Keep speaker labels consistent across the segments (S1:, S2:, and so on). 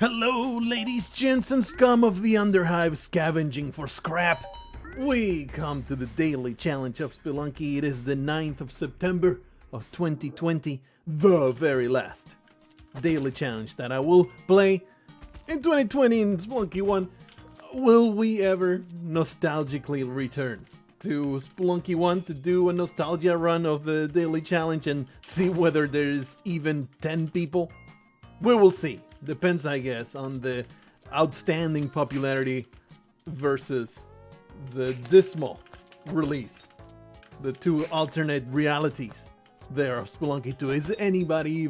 S1: Hello, ladies, gents, and scum of the Underhive scavenging for scrap. We come to the daily challenge of Spelunky. It is the 9th of September of 2020, the very last daily challenge that I will play in 2020 in Spelunky 1. Will we ever nostalgically return to Spelunky 1 to do a nostalgia run of the daily challenge and see whether there's even 10 people? We will see. Depends, I guess, on the outstanding popularity versus the dismal release. The two alternate realities there of Spelunky 2. Is anybody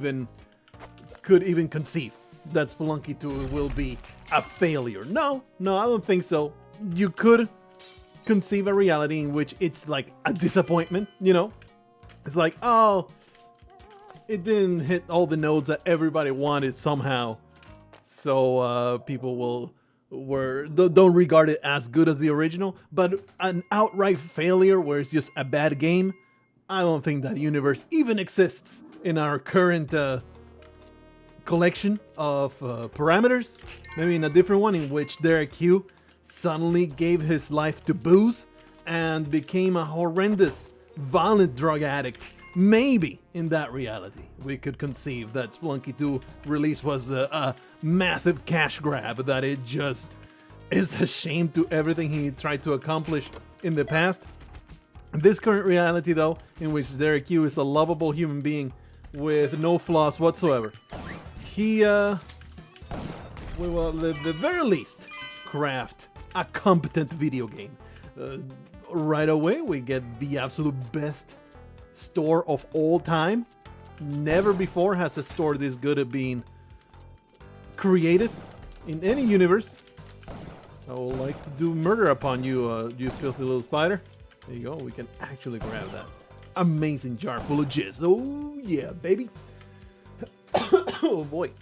S1: could even conceive that Spelunky 2 will be a failure? No, I don't think so. You could conceive a reality in which it's like a disappointment, you know? It's like, oh, it didn't hit all the notes that everybody wanted somehow. So people don't regard it as good as the original. But an outright failure where it's just a bad game, I don't think that universe even exists in our current collection of parameters. Maybe in a different one in which Derek Hugh suddenly gave his life to booze and became a horrendous, violent drug addict. Maybe in that reality we could conceive that Spelunky 2 release was a massive cash grab, that it just is a shame to everything he tried to accomplish in the past. This current reality, though, in which Derek Hugh is a lovable human being with no flaws whatsoever, he will at the very least craft a competent video game. Right away we get the absolute best store of all time. Never before has a store this good at being created in any universe. I would like to do murder upon you, you filthy little spider. There you go. We can actually grab that amazing jar full of jizz. Oh yeah, baby. Oh boy.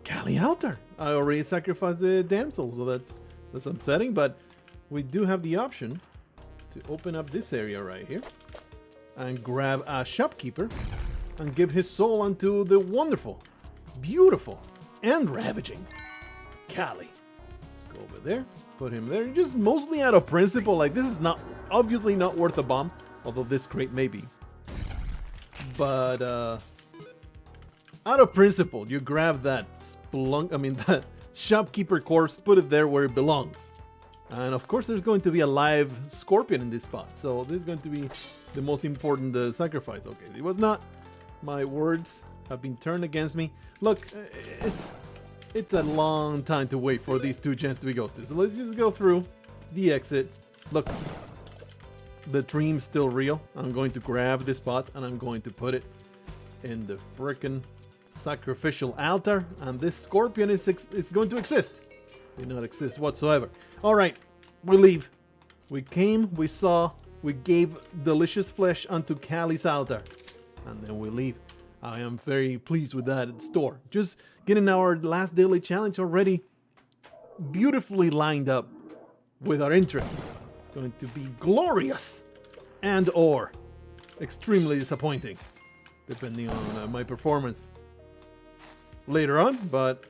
S1: Kali altar. I already sacrificed the damsel, so that's upsetting. But we do have the option to open up this area right here and grab a shopkeeper and give his soul unto the wonderful, beautiful, and ravaging Kali. Let's go over there, put him there, just mostly out of principle. Like, this is obviously not worth a bomb, although this crate may be. But out of principle, you grab that that shopkeeper corpse, put it there where it belongs. And of course there's going to be a live scorpion in this spot, so this is going to be the most important sacrifice. Okay, it was not. My words have been turned against me. Look, it's a long time to wait for these two gens to be ghosted, so let's just go through the exit. Look, the dream's still real. I'm going to grab this spot and I'm going to put it in the frickin' sacrificial altar, and this scorpion is going to exist. Did not exist whatsoever. All right, we leave. We came, we saw, we gave delicious flesh unto Kali's altar, and then we leave. I am very pleased with that store. Just getting our last daily challenge already beautifully lined up with our interests. It's going to be glorious and or extremely disappointing, depending on my performance later on, but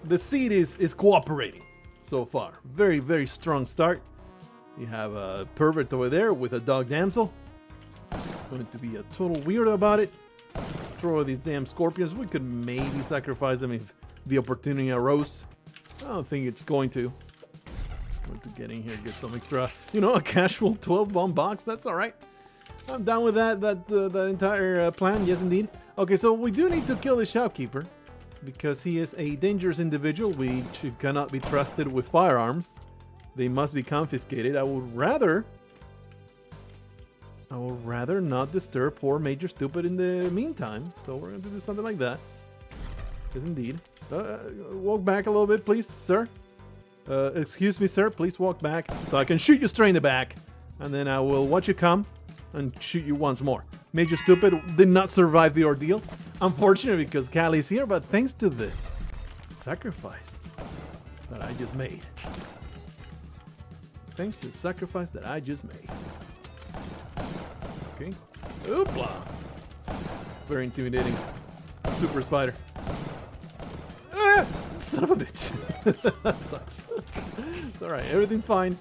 S1: the seed is cooperating so far. Very, very strong start. You have a pervert over there with a dog damsel. It's going to be a total weirdo about it. Destroy these damn scorpions. We could maybe sacrifice them if the opportunity arose. I don't think it's going to. It's going to get in here, get some extra, a casual 12 bomb box. That's all right. I'm down with that entire plan. Yes, indeed. Okay, so we do need to kill the shopkeeper, because he is a dangerous individual which cannot be trusted with firearms. They must be confiscated. I would rather not disturb poor Major Stupid in the meantime. So we're going to do something like that. Yes, indeed. Walk back a little bit, please, sir. Excuse me, sir. Please walk back so I can shoot you straight in the back. And then I will watch you come and shoot you once more. Major Stupid did not survive the ordeal, unfortunately, because Kali's here, but thanks to the sacrifice that I just made. Thanks to the sacrifice that I just made. Okay. Oopla. Very intimidating. Super spider. son of a bitch. That sucks. It's alright, everything's fine.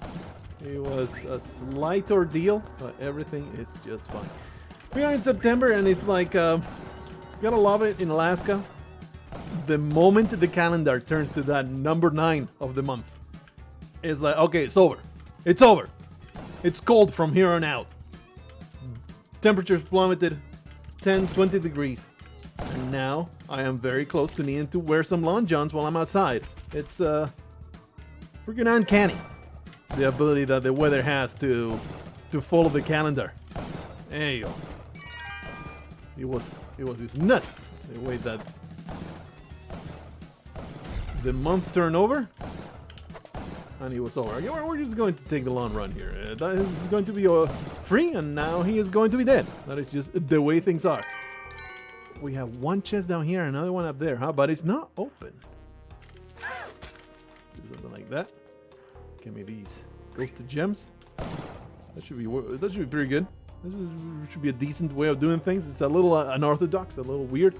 S1: It was a slight ordeal, but everything is just fine. We are in September, and it's like, gotta love it in Alaska. The moment the calendar turns to that number 9 of the month, it's like, okay, it's over. It's over. It's cold from here on out. Temperatures plummeted 10, 20 degrees. And now I am very close to needing to wear some long johns while I'm outside. It's freaking uncanny, the ability that the weather has to follow the calendar. There you go. It was just nuts the way that the month turned over, and he was over. We're just going to take the long run here. That is going to be free, and now he is going to be dead. That is just the way things are. We have one chest down here, another one up there, huh? But it's not open. Do something like that. Give me these ghosted gems. That should be pretty good. This should be a decent way of doing things. It's a little unorthodox, a little weird.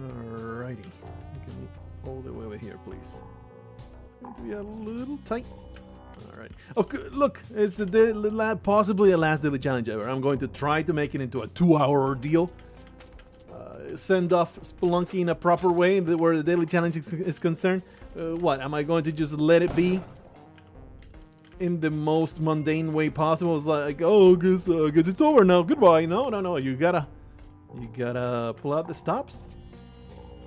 S1: Alrighty. Get me all the way over here, please. It's going to be a little tight. Alright. Okay, look, it's possibly the last daily challenge ever. I'm going to try to make it into a 2-hour ordeal. Send off Spelunky in a proper way where the daily challenge is concerned. What? Am I going to just let it be in the most mundane way possible? It's like, oh, guess it's over now. Goodbye. No. You gotta pull out the stops.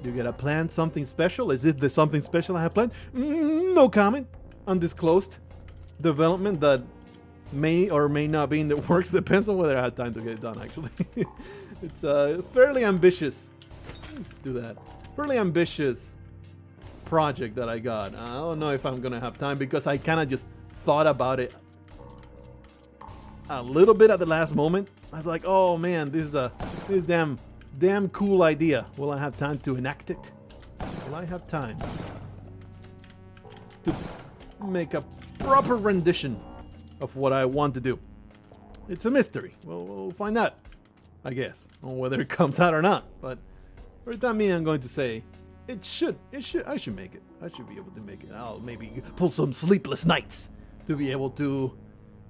S1: You gotta plan something special. Is it the something special I have planned? No comment. Undisclosed development that may or may not be in the works. Depends on whether I have time to get it done, actually. It's fairly ambitious. Let's do that. Fairly ambitious project that I got. I don't know if I'm gonna have time because I kind of just thought about it a little bit at the last moment. I was like, oh man, this is damn cool idea. Will I have time to enact it? Will I have time to make a proper rendition of what I want to do? It's a mystery. We'll find out, I guess, on whether it comes out or not. But for the time being, I'm going to say I should make it. I should be able to make it. I'll maybe pull some sleepless nights to be able to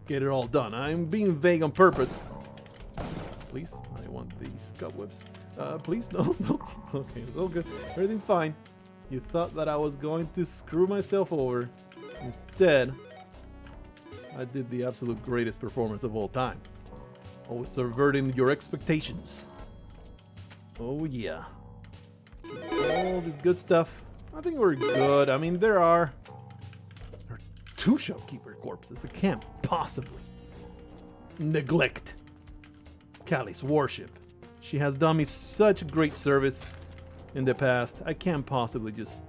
S1: get it all done. I'm being vague on purpose. Please, I want these cobwebs. Please, no. Okay, it's all good. Everything's fine. You thought that I was going to screw myself over. Instead, I did the absolute greatest performance of all time. Always subverting your expectations. Oh yeah. All this good stuff. I think we're good. I mean, there are 2 shopkeeper corpses. I can't possibly neglect Kali's worship. She has done me such great service in the past. I can't possibly just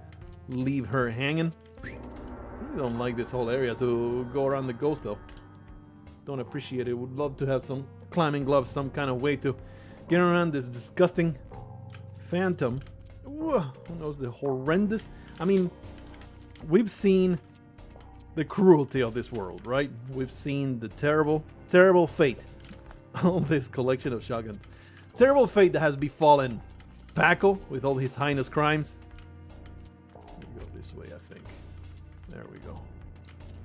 S1: leave her hanging. I don't like this whole area to go around the ghost, though. Don't appreciate it. Would love to have some climbing gloves, some kind of way to get around this disgusting phantom. Who knows the horrendous... I mean, we've seen the cruelty of this world, right? We've seen the terrible, terrible fate of this collection of shotguns. Terrible fate that has befallen Paco with all his heinous crimes. We go this way, I think. There we go.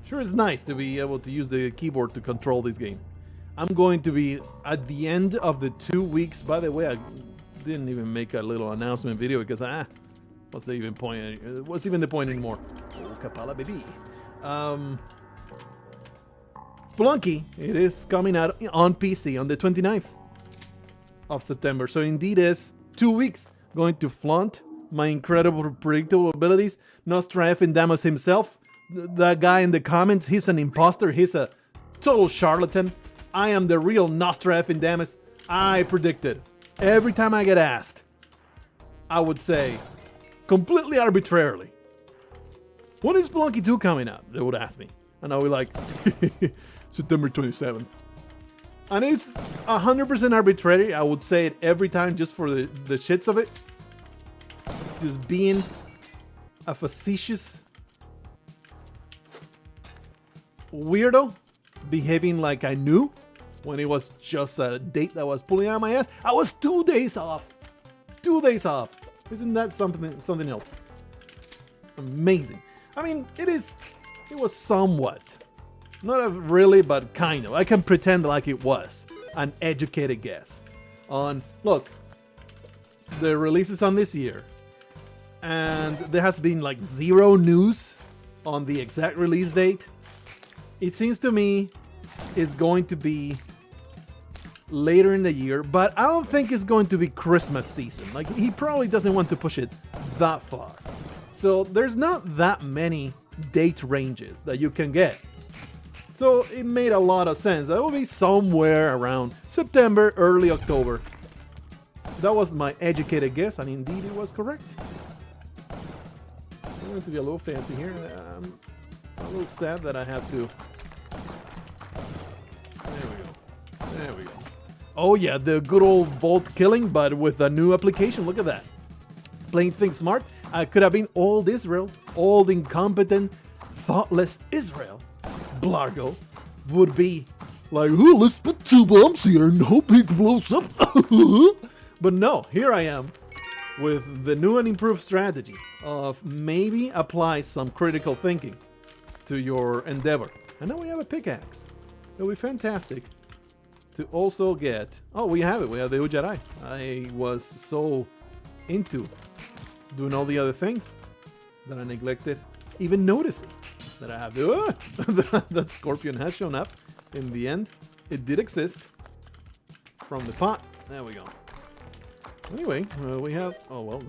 S1: Sure, it's nice to be able to use the keyboard to control this game. I'm going to be at the end of the 2 weeks. By the way, I didn't even make a little announcement video because what's the even point? What's even the point anymore? Oh, Kapala baby. Spelunky, it is coming out on PC on the 29th of September. So indeed is 2 weeks. Going to flaunt my incredible predictable abilities. Nostradamus himself. The guy in the comments, he's an imposter. He's a total charlatan. I am the real Nostradamus. I predicted. Every time I get asked, I would say, completely arbitrarily, when is Spelunky 2 coming out? They would ask me. And I would be like, September 27th. And it's 100% arbitrary. I would say it every time just for the shits of it. Just being a facetious weirdo, behaving like I knew when it was just a date that was pulling out my ass. I was 2 days off. 2 days off. Isn't that something else? Amazing. I mean, it was somewhat, not really, but kind of. I can pretend like it was an educated guess on, look, the releases on this year, and there has been like zero news on the exact release date. It seems to me it's going to be later in the year, but I don't think it's going to be Christmas season. Like, he probably doesn't want to push it that far. So there's not that many date ranges that you can get. So it made a lot of sense. That will be somewhere around September, early October. That was my educated guess, and indeed it was correct. I'm going to be a little fancy here. I'm a little sad that I have to... There we go. Oh yeah, the good old vault killing, but with a new application. Look at that. Playing things smart. I could have been old Israel, old incompetent, thoughtless Israel. Blargo would be like, oh, let's put 2 bombs here and hope it blows up. But no, here I am with the new and improved strategy of maybe apply some critical thinking to your endeavor. And now we have a pickaxe. It'll be fantastic to also get... Oh, we have it. We have the Ujjarai. I was so into doing all the other things that I neglected even noticing that I have the... that scorpion has shown up in the end. It did exist from the pot. There we go. Anyway, we have... Oh, well,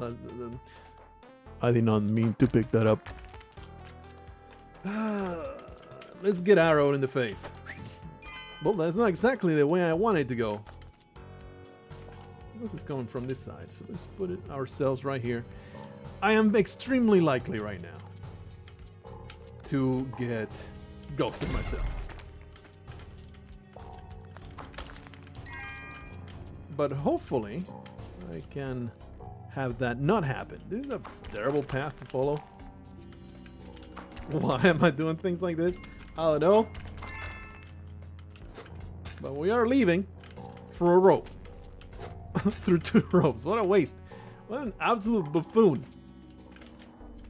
S1: I did not mean to pick that up. Let's get arrowed in the face. Well, that's not exactly the way I wanted to go. This is coming from this side, so let's put it ourselves right here. I am extremely likely right now to get ghosted myself. But hopefully, I can have that not happen. This is a terrible path to follow. Why am I doing things like this? I don't know. But we are leaving for a rope. Through 2 ropes. What a waste. What an absolute buffoon.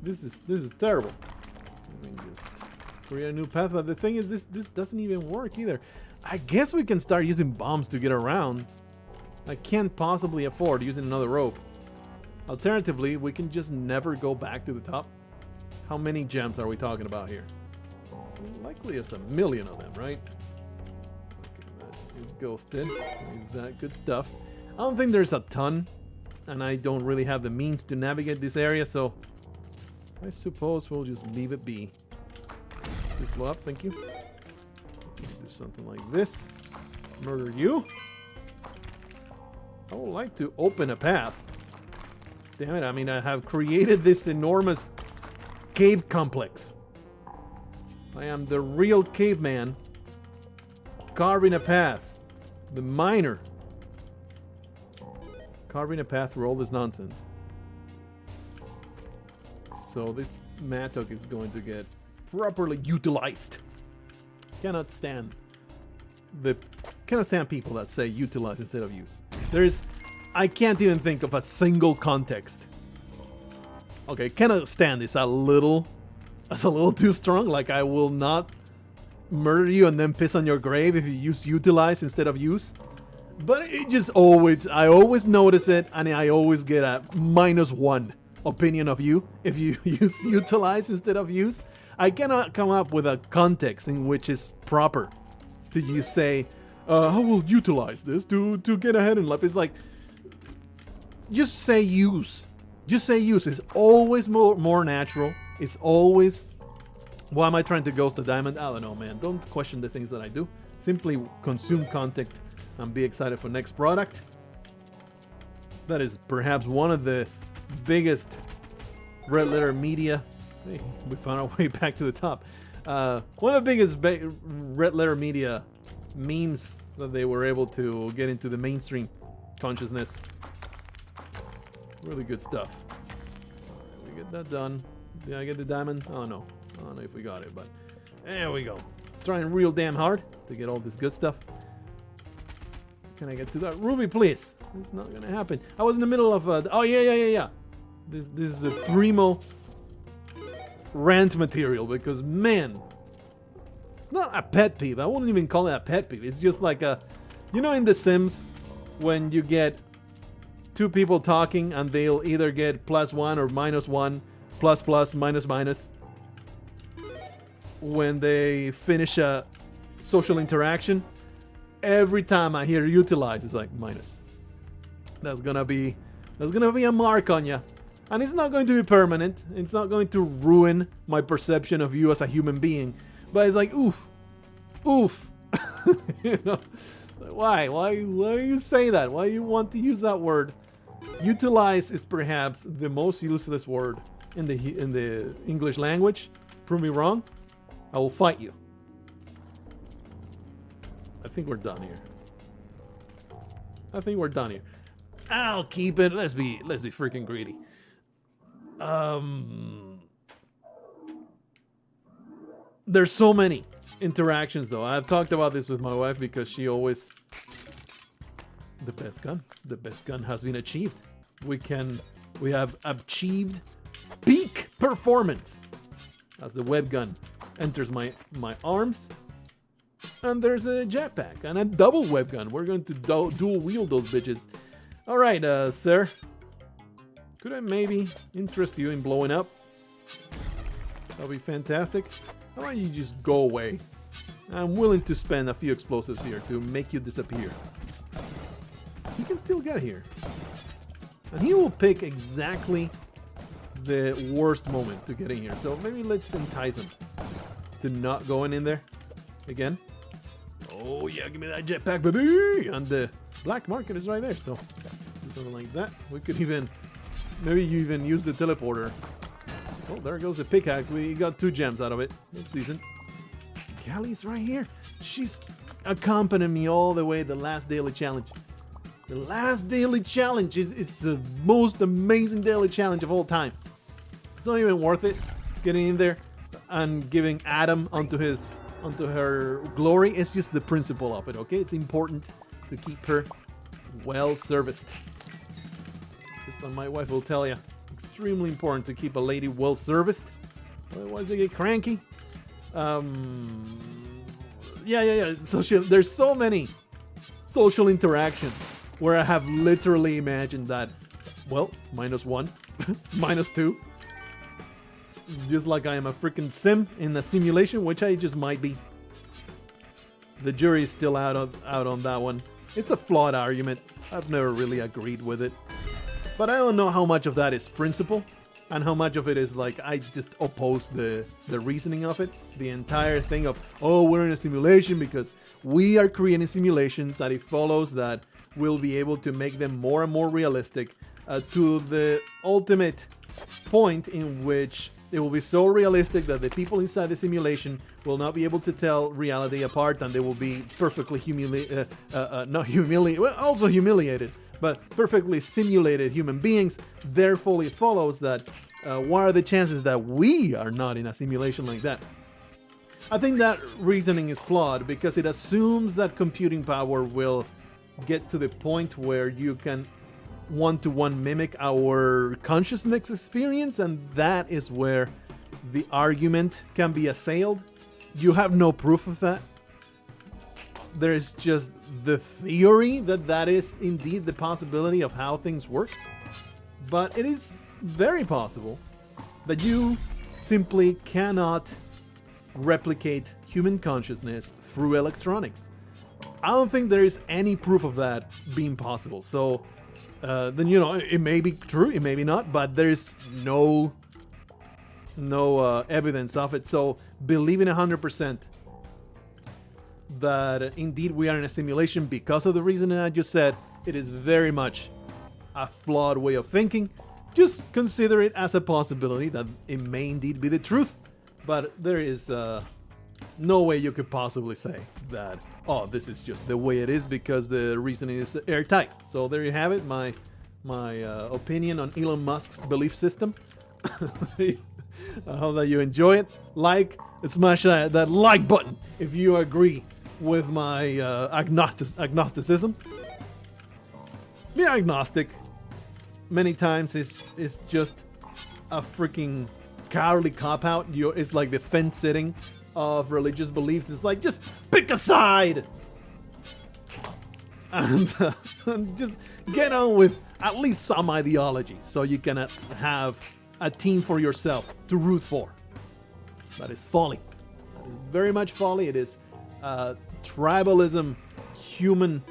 S1: This is terrible. Let me just create a new path. But the thing is, this doesn't even work either. I guess we can start using bombs to get around. I can't possibly afford using another rope. Alternatively, we can just never go back to the top. How many gems are we talking about here? So likely it's 1 million of them, right? Is ghosted. That good stuff. I don't think there's a ton, and I don't really have the means to navigate this area, so I suppose we'll just leave it be. Just blow up, thank you. Do something like this. Murder you. I would like to open a path. Damn it, I mean, I have created this enormous cave complex. I am the real caveman carving a path. The miner carving a path through all this nonsense. So this mattock is going to get properly utilized. Cannot stand people that say utilize instead of use. I can't even think of a single context. Okay, cannot stand is a little too strong. Like, I will not murder you and then piss on your grave if you use utilize instead of use. But it just I always notice it, and I always get a -1 opinion of you if you use utilize instead of use. I cannot come up with a context in which is proper to you say, I will utilize this to get ahead in life. It's like, just say use. Just say use. It's always more natural. It's always... Why am I trying to ghost a diamond? I don't know, man. Don't question the things that I do. Simply consume content and be excited for next product. That is perhaps one of the biggest red letter media. Hey, we found our way back to the top. One of the biggest red letter media memes that they were able to get into the mainstream consciousness. Really good stuff. We get that done. Did I get the diamond? Oh no. I don't know if we got it, but there we go. Trying real damn hard to get all this good stuff. Can I get to that ruby, please? It's not gonna happen. I was in the middle of oh yeah. This is a primo rant material because, man, it's not a pet peeve. I wouldn't even call it a pet peeve. It's just like a, you know, in The Sims, when you get two people talking and they'll either get +1 or -1, plus, minus. When they finish a social interaction, every time I hear utilize, it's like minus. That's gonna be a mark on you. And it's not going to be permanent. It's not going to ruin my perception of you as a human being. But it's like, oof. You know? Why you say that? Why you want to use that word? Utilize is perhaps the most useless word in the English language. Prove me wrong, I will fight you. I think we're done here. I'll keep it. Let's be freaking greedy. There's so many interactions though. I've talked about this with my wife because she always, the best gun has been achieved. We have achieved peak performance as the web gun enters my arms, and there's a jetpack and a double web gun. We're going to dual wield those bitches. All right, sir, could I maybe interest you in blowing up? That'll be fantastic. How about you just go away? I'm willing to spend a few explosives here to make you disappear. He can still get here. And he will pick exactly the worst moment to get in here. So maybe let's entice him to not going in there again. Oh yeah, give me that jetpack, baby! And the black market is right there, so do something like that. We could even, maybe you even use the teleporter. Oh, there goes the pickaxe. We got 2 gems out of it. That's decent. Callie's right here. She's accompanying me all the way the last daily challenge. The last daily challenge is the most amazing daily challenge of all time. It's not even worth it getting in there and giving Adam onto her glory. It's just the principle of it, okay? It's important to keep her well serviced. Just like my wife will tell you. Extremely important to keep a lady well serviced. Otherwise they get cranky. Yeah. There's so many social interactions where I have literally imagined that, well, -1, -2. Just like I am a freaking sim in a simulation, which I just might be. The jury is still out on that one. It's a flawed argument. I've never really agreed with it. But I don't know how much of that is principle and how much of it is like I just oppose the reasoning of it. The entire thing of, oh, we're in a simulation because we are creating simulations that it follows that we'll be able to make them more and more realistic to the ultimate point in which it will be so realistic that the people inside the simulation will not be able to tell reality apart, and they will be perfectly also humiliated, but perfectly simulated human beings. Therefore, it follows that what are the chances that we are not in a simulation like that? I think that reasoning is flawed because it assumes that computing power will get to the point where you can one-to-one mimic our consciousness experience, and that is where the argument can be assailed. You have no proof of that. There is just the theory that is indeed the possibility of how things work. But it is very possible that you simply cannot replicate human consciousness through electronics. I don't think there is any proof of that being possible. So then, you know, it may be true, it may be not, but there's no evidence of it. So believing 100% that indeed we are in a simulation because of the reason I just said, it is very much a flawed way of thinking. Just consider it as a possibility that it may indeed be the truth, but there is no way you could possibly say that, oh, this is just the way it is because the reasoning is airtight. So there you have it, my opinion on Elon Musk's belief system. I hope that you enjoy it. Smash that like button if you agree with my agnosticism. Be agnostic. many times is just a freaking cowardly cop-out. It's like the fence-sitting of religious beliefs. It's like, just pick a side! And just get on with at least some ideology so you can have a team for yourself to root for. That is folly. That is very much folly. It is tribalism, human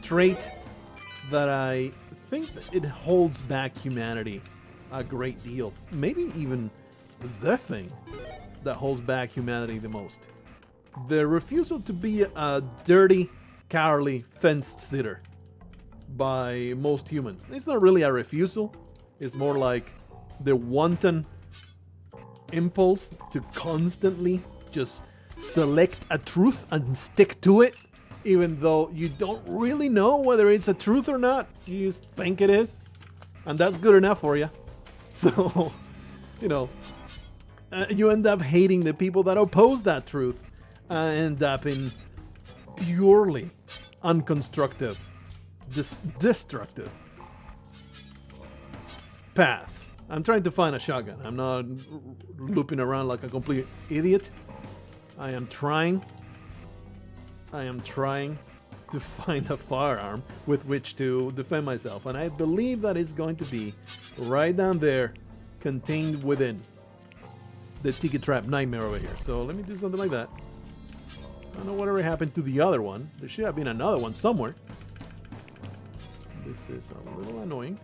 S1: trait that I think that it holds back humanity a great deal. Maybe even the thing that holds back humanity the most. The refusal to be a dirty, cowardly fence sitter by most humans. It's not really a refusal. It's more like the wanton impulse to constantly just select a truth and stick to it, even though you don't really know whether it's a truth or not. You just think it is, and that's good enough for you. So, you know, you end up hating the people that oppose that truth, end up in purely unconstructive, destructive paths. I'm trying to find a shotgun. I'm not looping around like a complete idiot. I am trying to find a firearm with which to defend myself. And I believe that it's going to be right down there, contained within the ticket trap nightmare over here. So let me do something like that. I don't know whatever happened to the other one. There should have been another one somewhere. This is a little annoying.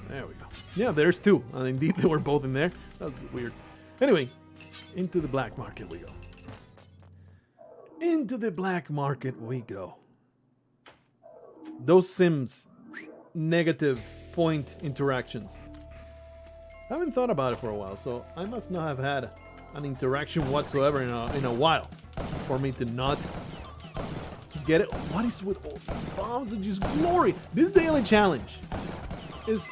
S1: There we go. Yeah, there's two. And indeed, they were both in there. That was weird. Anyway, into the black market we go. Into the black market we go. Those Sims negative point interactions. I haven't thought about it for a while, so I must not have had an interaction whatsoever in a while for me to not get it. What is with all these bombs and just glory? This daily challenge is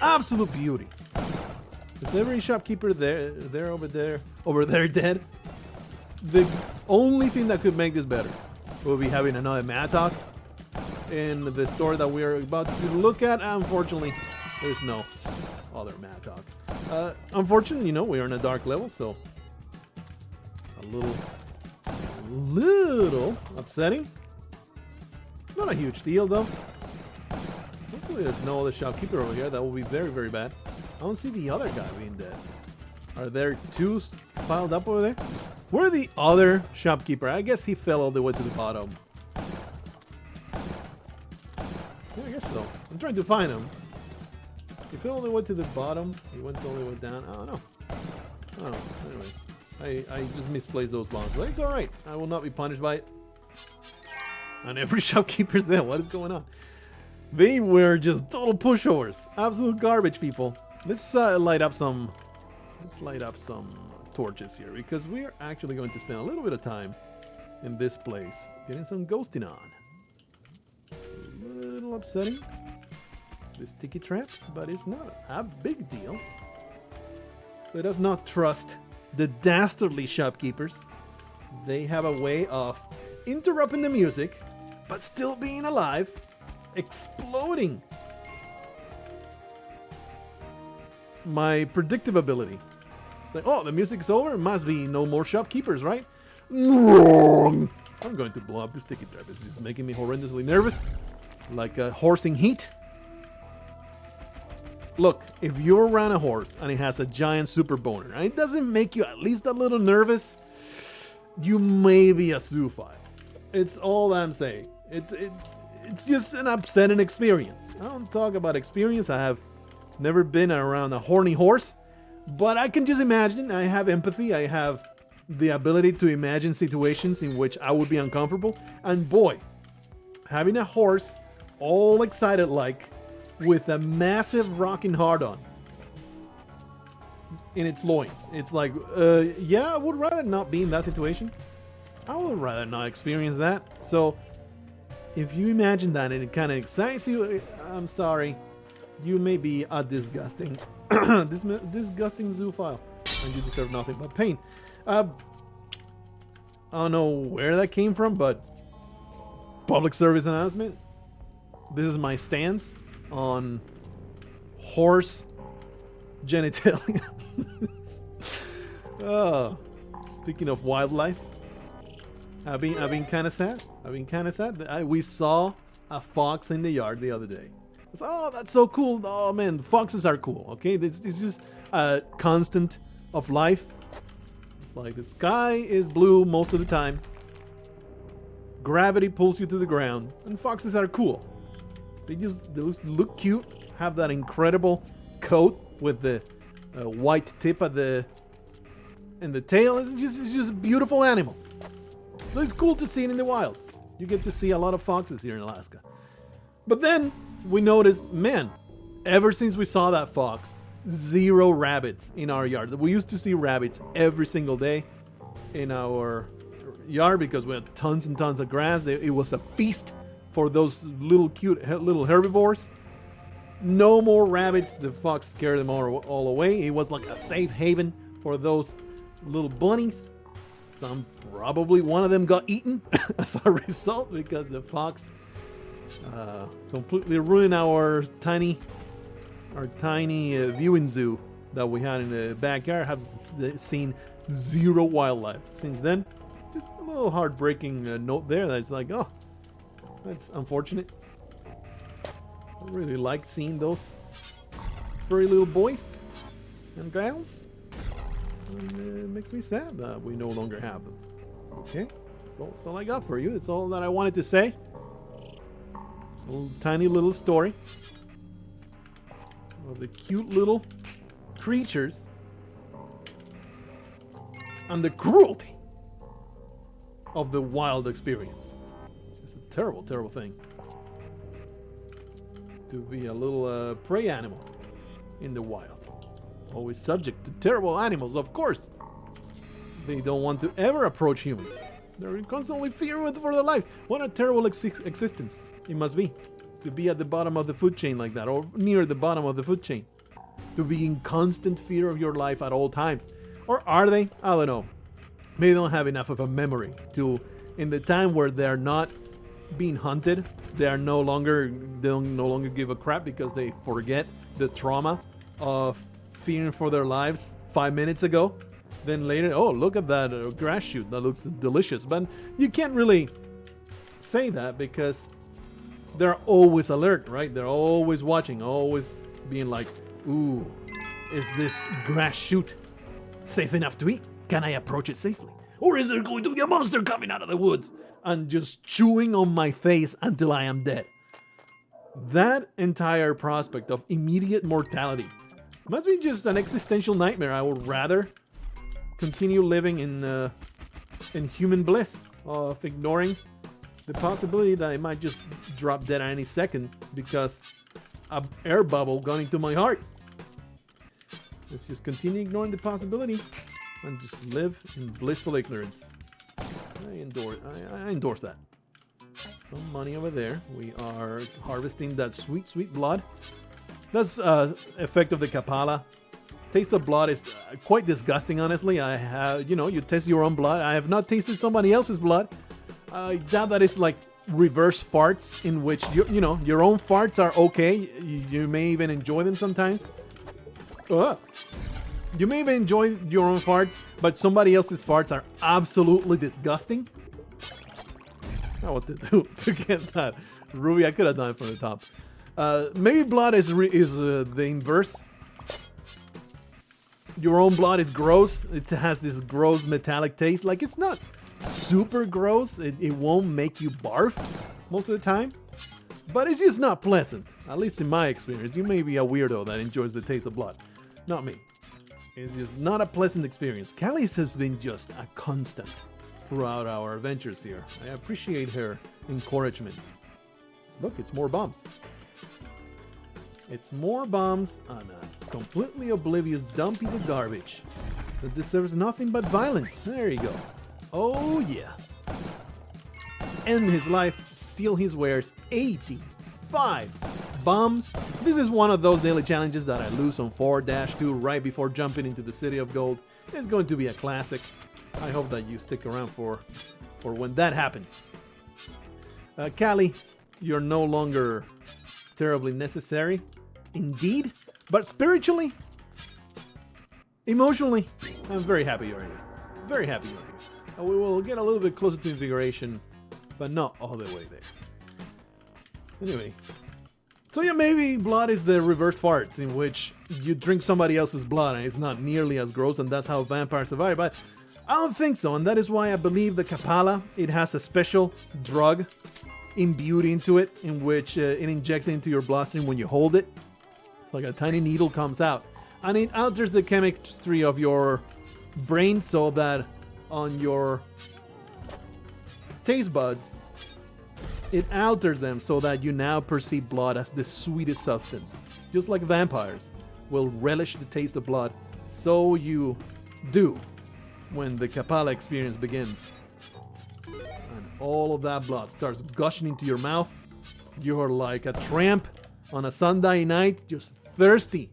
S1: absolute beauty. Is every shopkeeper over there dead? The only thing that could make this better will be having another Mattock in the store that we are about to look at. Unfortunately, there's no other Mattock. Unfortunately, you know, we are in a dark level, so a little upsetting. Not a huge deal, though. Hopefully there's no other shopkeeper over here. That will be very, very bad. I don't see the other guy being dead. Are there two piled up over there? Where the other shopkeeper? I guess he fell all the way to the bottom. Yeah, I guess so. I'm trying to find him. He fell all the way to the bottom. He went all the way down. I don't know. Anyway, I just misplaced those bombs. But it's alright. I will not be punished by it. And every shopkeeper's there. What is going on? They were just total pushovers. Absolute garbage, people. Let's light up some torches here, because we're actually going to spend a little bit of time in this place getting some ghosting on. A little upsetting, this sticky trap, but it's not a big deal. Let us not trust the dastardly shopkeepers. They have a way of interrupting the music, but still being alive, exploding my predictive ability. Like, oh, the music's over, it must be no more shopkeepers, right? Wrong! I'm going to blow up this sticky trap. It's just making me horrendously nervous, like a horse in heat. Look, if you're around a horse and it has a giant super boner and it doesn't make you at least a little nervous, you may be a zoophile. It's all I'm saying. It's just an upsetting experience. I don't talk about experience. I have never been around a horny horse, but I can just imagine. I have empathy. I have the ability to imagine situations in which I would be uncomfortable. And boy, having a horse all excited like with a massive rocking hard-on in its loins. It's like, yeah, I would rather not be in that situation. I would rather not experience that. So if you imagine that and it kind of excites you, I'm sorry. You may be a disgusting, disgusting zoophile, and you deserve nothing but pain. I don't know where that came from, but public service announcement. This is my stance. on horse genitalia. Oh, speaking of wildlife, I've been kind of sad. We saw a fox in the yard the other day. I said, oh, that's so cool. Oh man, foxes are cool. Okay, this is just a constant of life. It's like the sky is blue most of the time. Gravity pulls you to the ground, and foxes are cool. They just look cute. Have that incredible coat with the white tip at the and the tail. It's just a beautiful animal. So it's cool to see it in the wild. You get to see a lot of foxes here in Alaska. But then we noticed, man, ever since we saw that fox, 0 rabbits in our yard. We used to see rabbits every single day in our yard because we had tons and tons of grass. It was a feast for those little cute little herbivores. No more rabbits. The fox scared them all away. It was like a safe haven for those little bunnies. Probably one of them got eaten as a result because the fox completely ruined our tiny viewing zoo that we had in the backyard. Have seen 0 wildlife since then. Just a little heartbreaking note there. That's like, oh, that's unfortunate. I really liked seeing those furry little boys and girls. And it makes me sad that we no longer have them. Okay, that's all I got for you. That's all that I wanted to say. Tiny little story of the cute little creatures and the cruelty of the wild experience. It's just a terrible, terrible thing to be a little prey animal in the wild. Always subject to terrible animals, of course. They don't want to ever approach humans. They're constantly fearing for their lives. What a terrible existence it must be to be at the bottom of the food chain like that, or near the bottom of the food chain. To be in constant fear of your life at all times. Or are they? I don't know. Maybe they don't have enough of a memory to, in the time where they're not being hunted, they don't no longer give a crap because they forget the trauma of fearing for their lives 5 minutes ago. Then later, oh, look at that grass shoot, that looks delicious. But you can't really say that because they're always alert, right? They're always watching, always being like, ooh, is this grass shoot safe enough to eat? Can I approach it safely? Or is there going to be a monster coming out of the woods and just chewing on my face until I am dead? That entire prospect of immediate mortality must be just an existential nightmare. I would rather continue living in human bliss of ignoring the possibility that I might just drop dead at any second because an air bubble got into my heart. Let's just continue ignoring the possibility and just live in blissful ignorance. I endorse that. Some money over there. We are harvesting that sweet, sweet blood. That's effect of the Kapala. Taste of blood is quite disgusting, honestly. I have, you taste your own blood. I have not tasted somebody else's blood. I doubt that it's like reverse farts in which, your own farts are okay. You may even enjoy them sometimes. You may even enjoy your own farts, but somebody else's farts are absolutely disgusting. I don't know what to do to get that. Ruby, I could have done it from the top. Maybe blood is the inverse. Your own blood is gross. It has this gross metallic taste. Like, it's not super gross. It won't make you barf most of the time. But it's just not pleasant. At least in my experience. You may be a weirdo that enjoys the taste of blood. Not me. It's just not a pleasant experience. Callis has been just a constant throughout our adventures here. I appreciate her encouragement. Look, it's more bombs. It's more bombs on a completely oblivious dumb piece of garbage that deserves nothing but violence. There you go. Oh yeah. End his life, steal his wares, 85 bombs. This is one of those daily challenges that I lose on 4-2 right before jumping into the City of Gold. It's going to be a classic. I hope that you stick around for when that happens. Callie, you're no longer terribly necessary, indeed. But spiritually, emotionally, I'm very happy you're here. Very happy you're here. And we will get a little bit closer to invigoration, but not all the way there. Anyway. So yeah, maybe blood is the reverse farts, in which you drink somebody else's blood and it's not nearly as gross, and that's how vampires survive. But I don't think so, and that is why I believe the Kapala, it has a special drug imbued into it, in which it injects into your bloodstream when you hold it. It's like a tiny needle comes out, and it alters the chemistry of your brain so that on your taste buds, it alters them so that you now perceive blood as the sweetest substance. Just like vampires will relish the taste of blood, so you do when the Kapala experience begins. And all of that blood starts gushing into your mouth. You're like a tramp on a Sunday night, just thirsty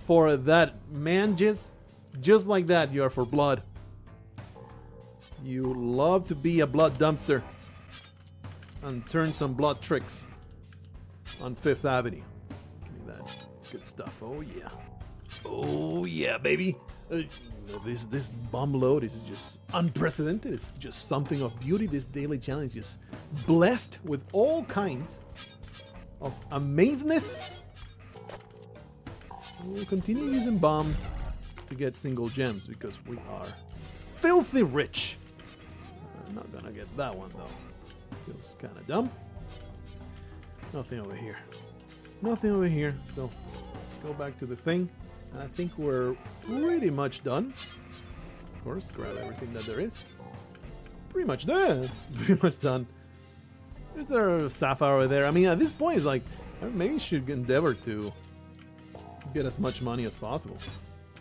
S1: for that manjis. Just like that, you are for blood. You love to be a blood dumpster and turn some blood tricks on Fifth Avenue. Give me that good stuff. Oh yeah. Oh yeah, baby. This bomb load is just unprecedented. It's just something of beauty. This daily challenge is blessed with all kinds of amazingness. We'll continue using bombs to get single gems because we are filthy rich. I'm not gonna get that one though. Feels kind of dumb. Nothing over here. Nothing over here. So let's go back to the thing. And I think we're pretty much done. Of course, grab everything that there is. Pretty much done. Pretty much done. There's a sapphire over there. I mean, at this point, it's like, maybe you should endeavor to get as much money as possible.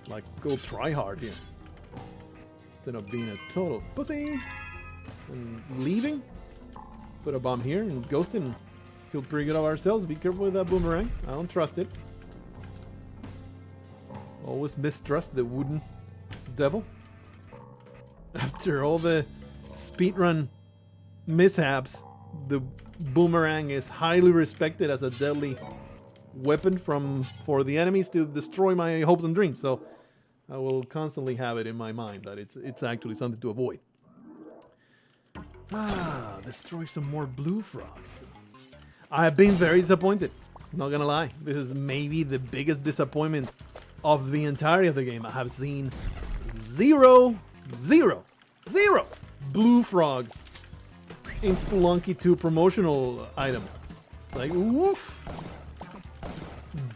S1: Like, go try hard here. Instead of being a total pussy and leaving. Put a bomb here and ghost and feel pretty good of ourselves. Be careful with that boomerang. I don't trust it. Always mistrust the wooden devil. After all the speedrun mishaps, the boomerang is highly respected as a deadly weapon for the enemies to destroy my hopes and dreams. So I will constantly have it in my mind that it's actually something to avoid. Destroy some more blue frogs. I have been very disappointed. Not gonna lie. This is maybe the biggest disappointment of the entirety of the game. I have seen zero blue frogs in Spelunky 2 promotional items. Like, woof.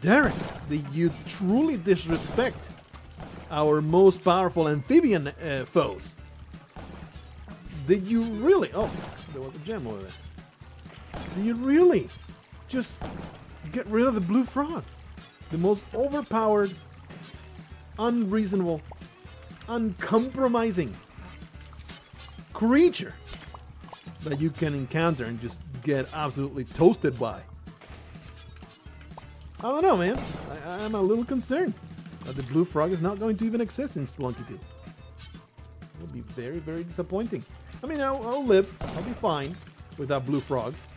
S1: Derek, did you truly disrespect our most powerful amphibian foes? Did you really? Oh, there was a gem over there. Did you really just get rid of the blue frog? The most overpowered, unreasonable, uncompromising creature that you can encounter and just get absolutely toasted by. I don't know, man. I'm a little concerned that the blue frog is not going to even exist in Spelunky 2. It'll be very, very disappointing. I mean, I'll live. I'll be fine without blue frogs.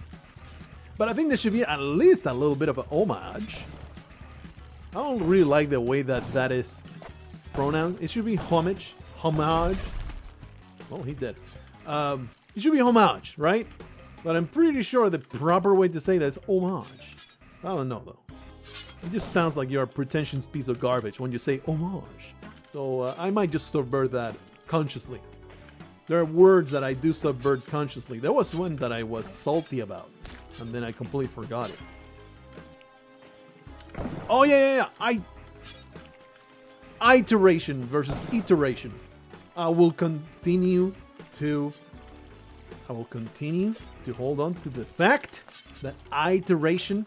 S1: But I think there should be at least a little bit of a homage. I don't really like the way that is pronounced. It should be homage. Homage. Oh, he did. It should be homage, right? But I'm pretty sure the proper way to say that is homage. I don't know, though. It just sounds like you're a pretentious piece of garbage when you say homage. So I might just subvert that consciously. There are words that I do subvert consciously. There was one that I was salty about, and then I completely forgot it. Oh, yeah. Iteration versus iteration. I will continue to hold on to the fact that iteration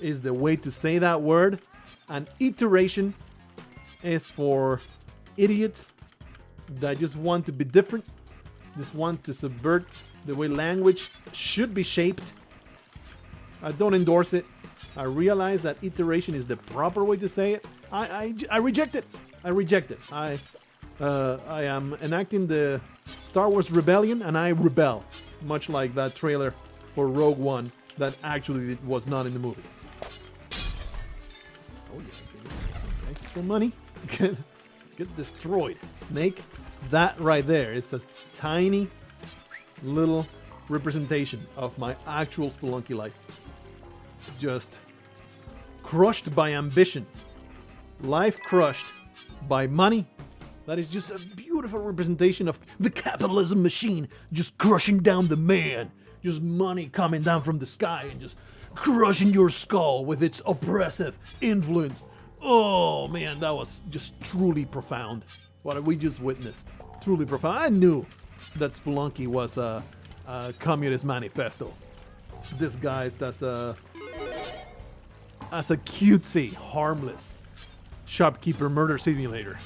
S1: is the way to say that word, and iteration is for idiots that just want to be different, just want to subvert the way language should be shaped. I don't endorse it. I realize that iteration is the proper way to say it. I reject it. I reject it. I am enacting the Star Wars rebellion, and I rebel, much like that trailer for Rogue One that actually was not in the movie. Oh yeah, get some extra money. Get destroyed. Snake, that right there is a tiny little representation of my actual Spelunky life. Just crushed by ambition. Life crushed by money. That is just a beautiful representation of the capitalism machine just crushing down the man. Just money coming down from the sky and just crushing your skull with its oppressive influence. Oh man, that was just truly profound. What we just witnessed. Truly profound. I knew that Spelunky was a communist manifesto. Disguised as a cutesy, harmless shopkeeper murder simulator.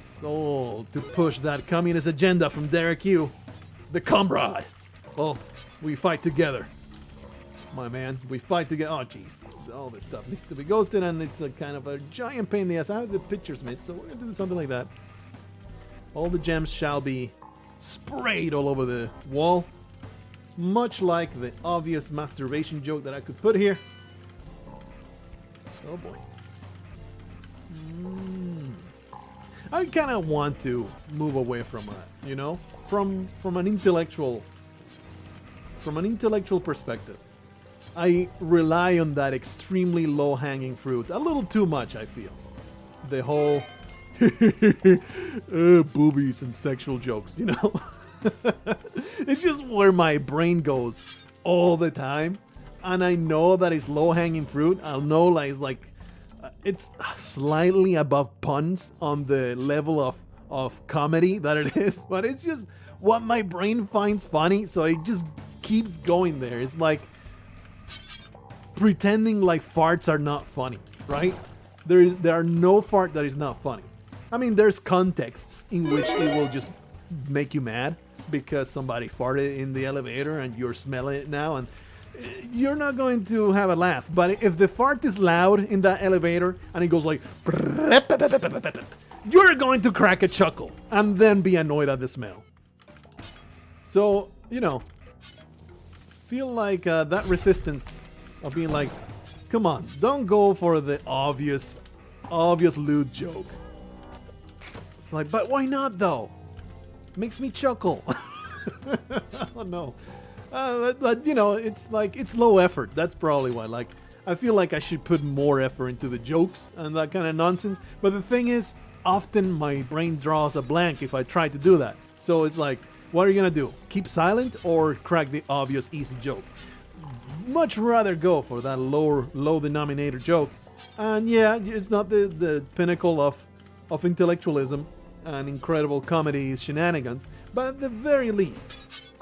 S1: So, to push that communist agenda from Derek Yu, the comrade. Well, we fight together. My man, we fight together. Oh, jeez. All this stuff needs to be ghosted, and it's a kind of a giant pain in the ass. I have the pictures made, so we're going to do something like that. All the gems shall be sprayed all over the wall. Much like the obvious masturbation joke that I could put here. Oh, boy. I kind of want to move away from that, you know, from an intellectual perspective. I rely on that extremely low-hanging fruit a little too much. I feel the whole boobies and sexual jokes, you know. It's just where my brain goes all the time, and I know that it's low-hanging fruit. I'll know like it's slightly above puns on the level of comedy that it is, but it's just what my brain finds funny, so it just keeps going there. It's like pretending like farts are not funny, right? There are no fart that is not funny. I mean, there's contexts in which it will just make you mad because somebody farted in the elevator and you're smelling it now, and you're not going to have a laugh. But if the fart is loud in that elevator and it goes like, you're going to crack a chuckle and then be annoyed at the smell. So, you know, feel like that resistance of being like, come on, don't go for the obvious lewd joke. It's like, but why not though? Makes me chuckle. Oh no. But you know, it's like, it's low effort. That's probably why. Like, I feel like I should put more effort into the jokes and that kind of nonsense. But the thing is, often my brain draws a blank if I try to do that. So it's like, what are you gonna do? Keep silent or crack the obvious easy joke? Much rather go for that low denominator joke. And yeah, it's not the pinnacle of intellectualism and incredible comedy shenanigans, but at the very least,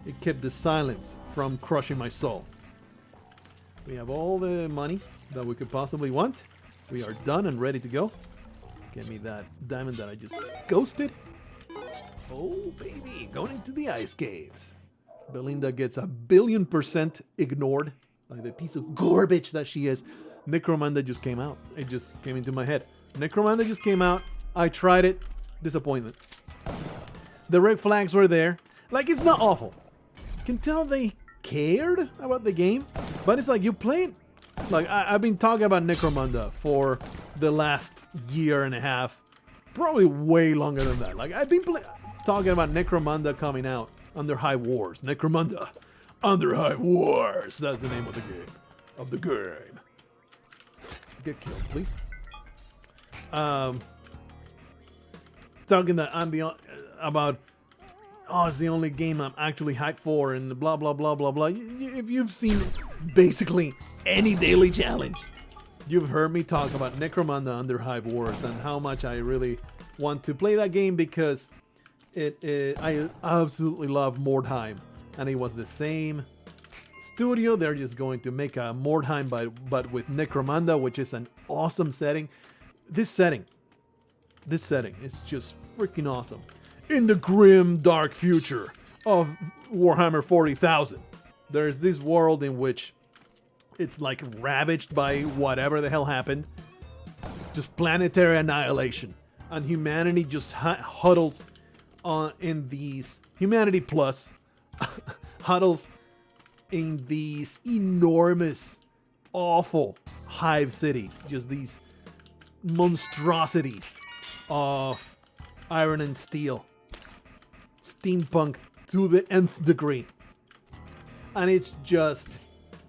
S1: it kept the silence from crushing my soul. We have all the money that we could possibly want. We are done and ready to go. Get me that diamond that I just ghosted. Oh, baby, going into the ice caves. Belinda gets 1,000,000,000% ignored by the piece of garbage that she is. Necromunda just came out. It just came into my head. Necromunda just came out. I tried it. Disappointment. The red flags were there. Like, it's not awful. You can tell they cared about the game, but it's like you played. Like, I've been talking about Necromunda for the last year and a half. Probably way longer than that. Like, I've been talking about Necromunda coming out. Under High Wars. Necromunda. Under High Wars. That's the name of the game. Get killed, please. Talking that I'm about, oh, it's the only game I'm actually hyped for, and blah, blah, blah, blah, blah. If you've seen basically any daily challenge, you've heard me talk about Necromunda Under High Wars and how much I really want to play that game because I absolutely love Mordheim, and it was the same studio. They're just going to make a Mordheim, but with Necromunda, which is an awesome setting. This setting is just freaking awesome. In the grim, dark future of Warhammer 40,000, there's this world in which it's like ravaged by whatever the hell happened, just planetary annihilation, and humanity just huddles in these Humanity Plus huddles in these enormous, awful hive cities. Just these monstrosities of iron and steel. Steampunk to the nth degree. And it's just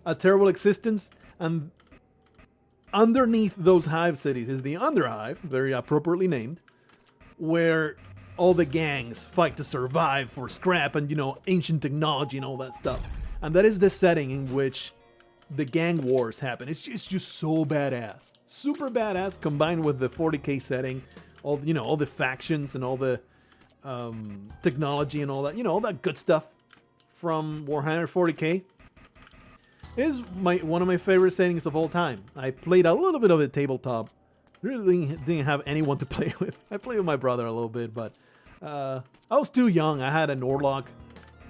S1: a terrible existence. And underneath those hive cities is the Underhive, very appropriately named, where all the gangs fight to survive for scrap and, ancient technology and all that stuff. And that is the setting in which the gang wars happen. It's just so badass. Super badass, combined with the 40k setting, all the factions and all the technology and all that, all that good stuff from Warhammer 40k. Is one of my favorite settings of all time. I played a little bit of the tabletop. Really didn't have anyone to play with. I played with my brother a little bit, but I was too young. I had an Orlok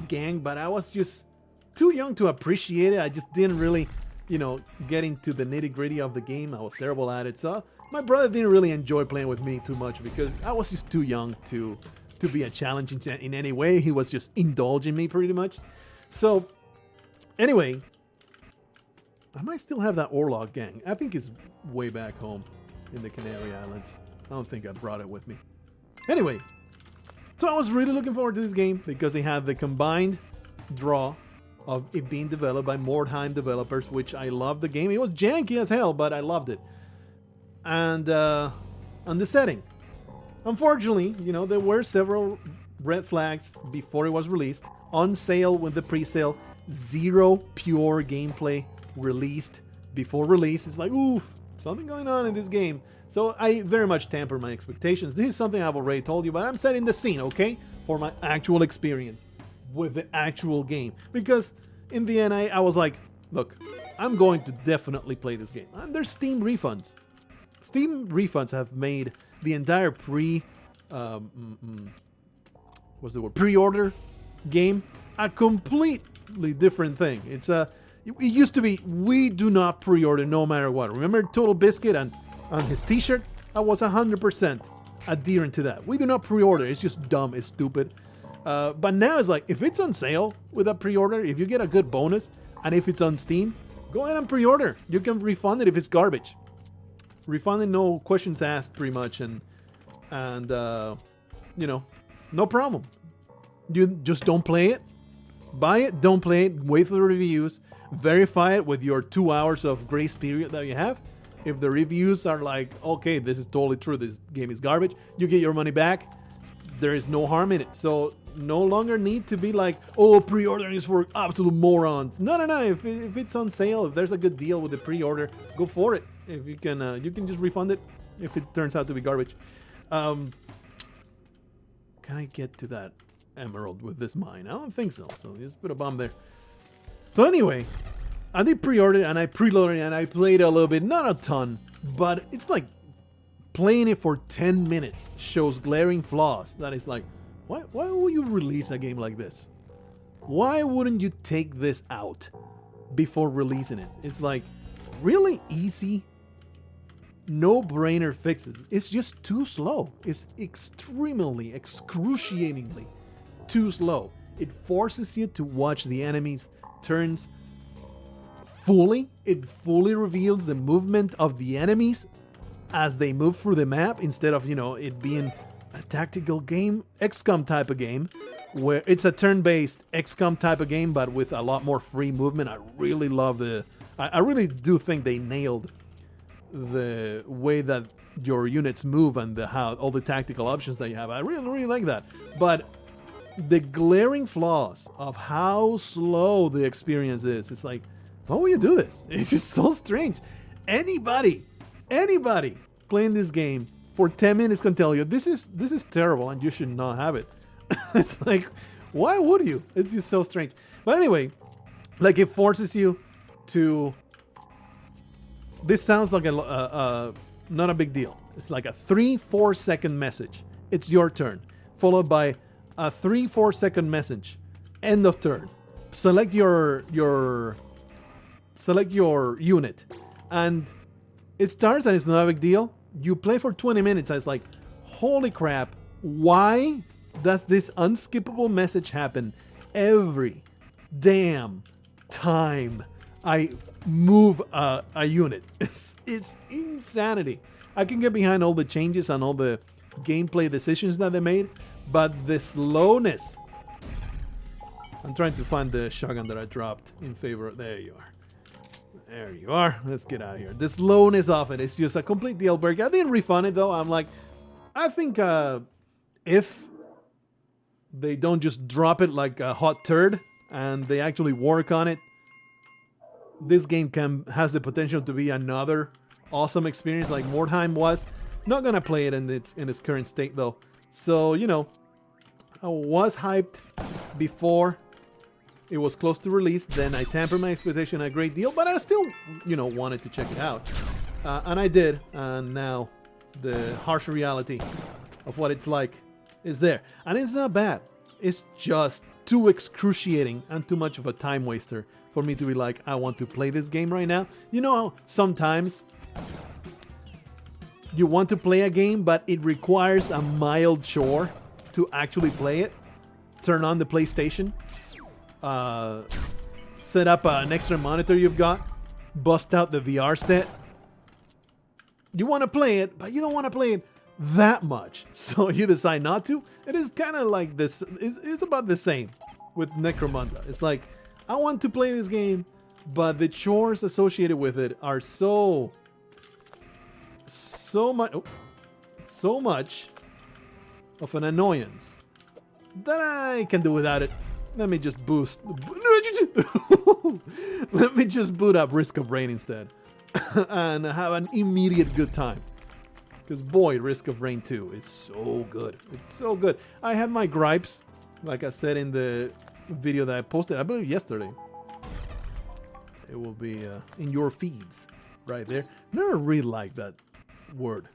S1: gang, but I was just too young to appreciate it. I just didn't really, get into the nitty-gritty of the game. I was terrible at it. So my brother didn't really enjoy playing with me too much because I was just too young to be a challenge in any way. He was just indulging me pretty much. So anyway, I might still have that Orlok gang. I think it's way back home in the Canary Islands. I don't think I brought it with me. Anyway, so I was really looking forward to this game because it had the combined draw of it being developed by Mordheim developers, which I loved the game. It was janky as hell, but I loved it. And the setting. Unfortunately, there were several red flags before it was released. On sale with the pre-sale. 0 pure gameplay released before release. It's like, ooh, something going on in this game. So I very much temper my expectations. This is something I've already told you, but I'm setting the scene, okay? For my actual experience with the actual game. Because in the end, I was like, look, I'm going to definitely play this game. And there's Steam refunds. Steam refunds have made the entire pre-order game a completely different thing. It used to be, we do not pre-order no matter what. Remember Total Biscuit on his t-shirt? I was 100% adherent to that. We do not pre-order. It's just dumb. It's stupid. But now it's like, if it's on sale with a pre-order, if you get a good bonus, and if it's on Steam, go ahead and pre-order. You can refund it if it's garbage. Refund it, no questions asked, pretty much. And no problem. You just don't play it. Buy it, don't play it, wait for the reviews. Verify it with your 2 hours of grace period that you have. If the reviews are like, okay, this is totally true, this game is garbage, you get your money back. There is no harm in it. So no longer need to be like, oh, pre-ordering is for absolute morons. No. If it's on sale, if there's a good deal with the pre-order, go for it. If you can just refund it if it turns out to be garbage. Can I get to that emerald with this mine? I don't think so. So just put a bomb there. So anyway, I did pre-order and I preloaded and I played a little bit, not a ton, but it's like playing it for 10 minutes shows glaring flaws. That is like, why would you release a game like this? Why wouldn't you take this out before releasing it? It's like really easy, no-brainer fixes. It's just too slow. It's extremely, excruciatingly too slow. It forces you to watch the enemies' turns fully. It fully reveals the movement of the enemies as they move through the map instead of, it being a tactical game, XCOM type of game, where it's a turn-based XCOM type of game, but with a lot more free movement. I really love I really do think they nailed the way that your units move and how all the tactical options that you have. I really, really like that. But the glaring flaws of how slow the experience is, it's like, why would you do this? It's just so strange. Anybody playing this game for 10 minutes can tell you this is terrible and you should not have it. It's like, why would you? It's just so strange. But anyway, like it forces you to. This sounds like not a big deal. It's like a 3-4 second message. It's your turn, followed by a 3-4 second message. End of turn. Select your unit, and it starts and it's not a big deal. You play for 20 minutes and it's like, holy crap, why does this unskippable message happen every damn time I move a unit. It's insanity. I can get behind all the changes and all the gameplay decisions that they made, but the slowness. I'm trying to find the shotgun that I dropped in favor. There you are. There you are. Let's get out of here. The slowness of it is just a complete deal breaker. I didn't refund it though. I'm like, I think if they don't just drop it like a hot turd and they actually work on it, this game has the potential to be another awesome experience like Mordheim was. Not gonna play it in its current state though. So, you know, I was hyped before it was close to release. Then I tempered my expectation a great deal, but I still, you know, wanted to check it out. And I did. And now the harsh reality of what it's like is there. And it's not bad. It's just too excruciating and too much of a time waster for me to be like, I want to play this game right now. You know how sometimes you want to play a game, but it requires a mild chore to actually play it? Turn on the PlayStation, set up an extra monitor you've got, bust out the VR set. You want to play it, but you don't want to play it that much, so you decide not to. It is kind of like this. It's about the same with Necromunda. It's like, I want to play this game, but the chores associated with it are so much of an annoyance that I can do without it. Let me just let me just boot up Risk of Rain instead and have an immediate good time. Because boy, Risk of Rain 2, it's so good. It's so good. I have my gripes, like I said in the video that I posted, I believe yesterday. It will be in your feeds right there. Never really like that word.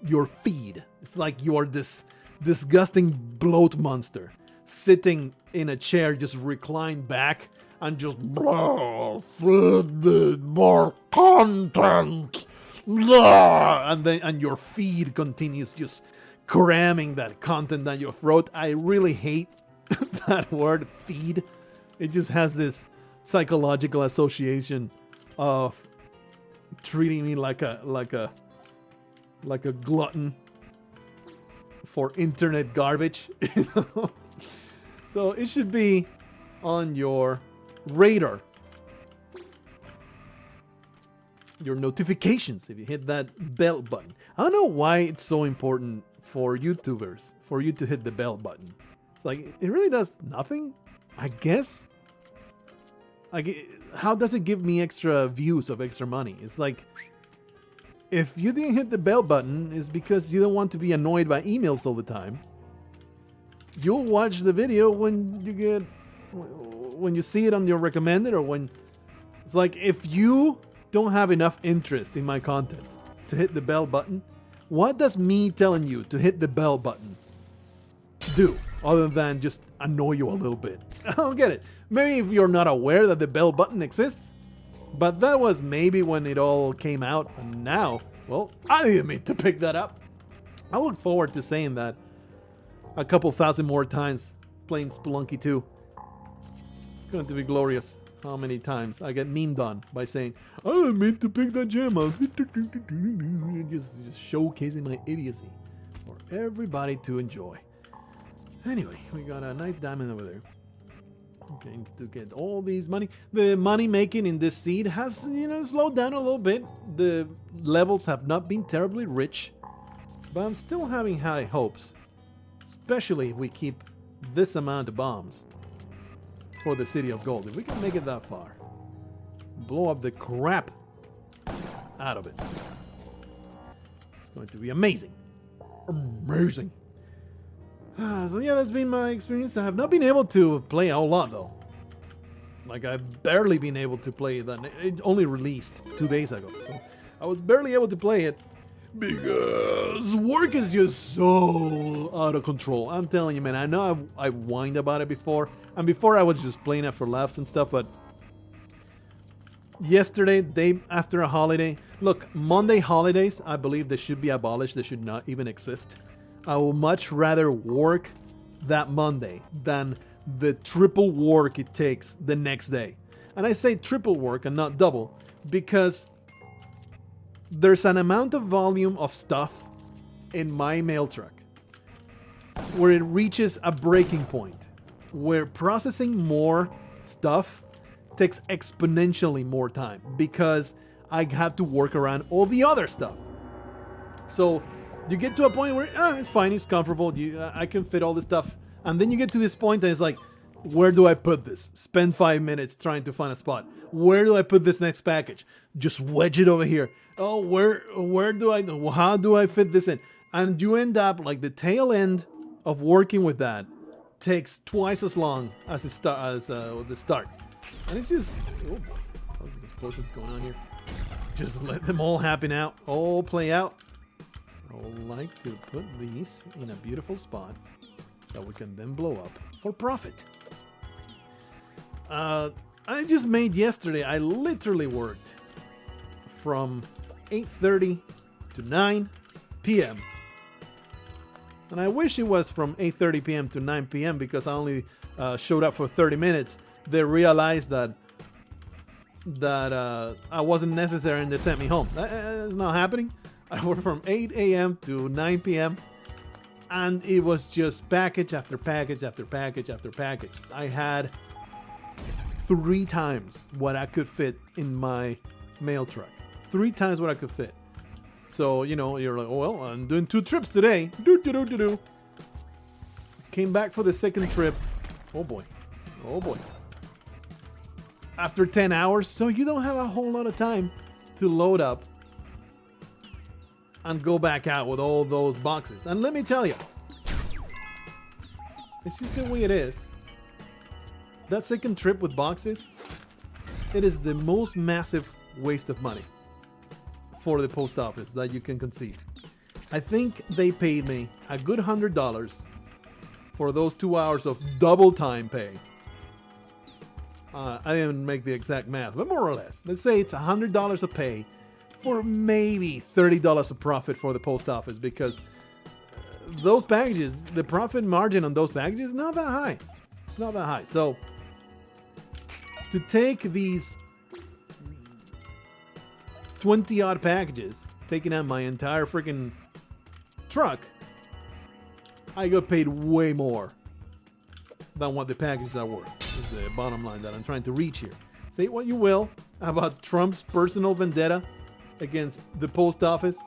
S1: Your feed. It's like you are this disgusting bloat monster sitting in a chair, just reclined back and just feed me more content. And your feed continues just cramming that content down your throat. I really hate that word, feed. It just has this psychological association of treating me like a glutton for internet garbage. You know? So it should be on your radar, your notifications, if you hit that bell button. I don't know why it's so important for YouTubers for you to hit the bell button. It's like, it really does nothing, I guess. Like, how does it give me extra views of extra money? It's like, if you didn't hit the bell button, it's because you don't want to be annoyed by emails all the time. You'll watch the video when you see it on your recommended, or when it's like, if you don't have enough interest in my content to hit the bell button, what does me telling you to hit the bell button do other than just annoy you a little bit? I don't get it. Maybe if you're not aware that the bell button exists, but that was maybe when it all came out, and now, well, I didn't mean to pick that up. I look forward to saying that a couple thousand more times playing Spelunky 2. It's going to be glorious. How many times I get memed on by saying, I didn't mean to pick that gem up. Just showcasing my idiocy for everybody to enjoy. Anyway, we got a nice diamond over there. Okay, to get all these money. The money making in this seed has, slowed down a little bit. The levels have not been terribly rich, but I'm still having high hopes, especially if we keep this amount of bombs for the City of Gold. If we can make it that far, blow up the crap out of it, it's going to be amazing. Amazing. So yeah, that's been my experience. I have not been able to play a whole lot though. Like, I've barely been able to play that. It only released 2 days ago, so I was barely able to play it because work is just so out of control. I'm telling you, man. I know I've whined about it before, and before I was just playing it for laughs and stuff, but yesterday, day after a holiday. Look, Monday holidays, I believe they should be abolished. They should not even exist. I will much rather work that Monday than the triple work it takes the next day. And I say triple work and not double because there's an amount of volume of stuff in my mail truck where it reaches a breaking point where processing more stuff takes exponentially more time because I have to work around all the other stuff. So you get to a point where it's fine, it's comfortable, I can fit all this stuff. And then you get to this point and it's like, where do I put this? Spend 5 minutes trying to find a spot. Where do I put this next package? Just wedge it over here. Oh, where do I, how do I fit this in? And you end up like the tail end of working with that takes twice as long as the start. And it's just, oh boy, how's this explosions going on here? Just let them all happen out, all play out. I would like to put these in a beautiful spot that we can then blow up for profit. I just made yesterday, I literally worked from 8:30 to 9 p.m. And I wish it was from 8:30 p.m. to 9 p.m. because I only showed up for 30 minutes. They realized that I wasn't necessary and they sent me home. That's not happening. I worked from 8 a.m. to 9 p.m. and it was just package after package after package after package. I had 3 times what I could fit in my mail truck. 3 times what I could fit. So, you know, you're like, oh, well, I'm doing 2 trips today. Came back for the second trip. Oh boy. Oh boy. After 10 hours, so you don't have a whole lot of time to load up and go back out with all those boxes. And let me tell you, it's just the way it is. That second trip with boxes, it is the most massive waste of money for the post office that you can conceive. I think they paid me a good $100 for those 2 hours of double time pay. I didn't make the exact math, but more or less. Let's say it's $100 of pay for maybe $30 of profit for the post office because those packages, the profit margin on those packages is not that high. It's not that high. So to take these 20 odd packages, taking out my entire freaking truck, I got paid way more than what the packages are worth. Is the bottom line that I'm trying to reach here. Say what you will about Trump's personal vendetta against the post office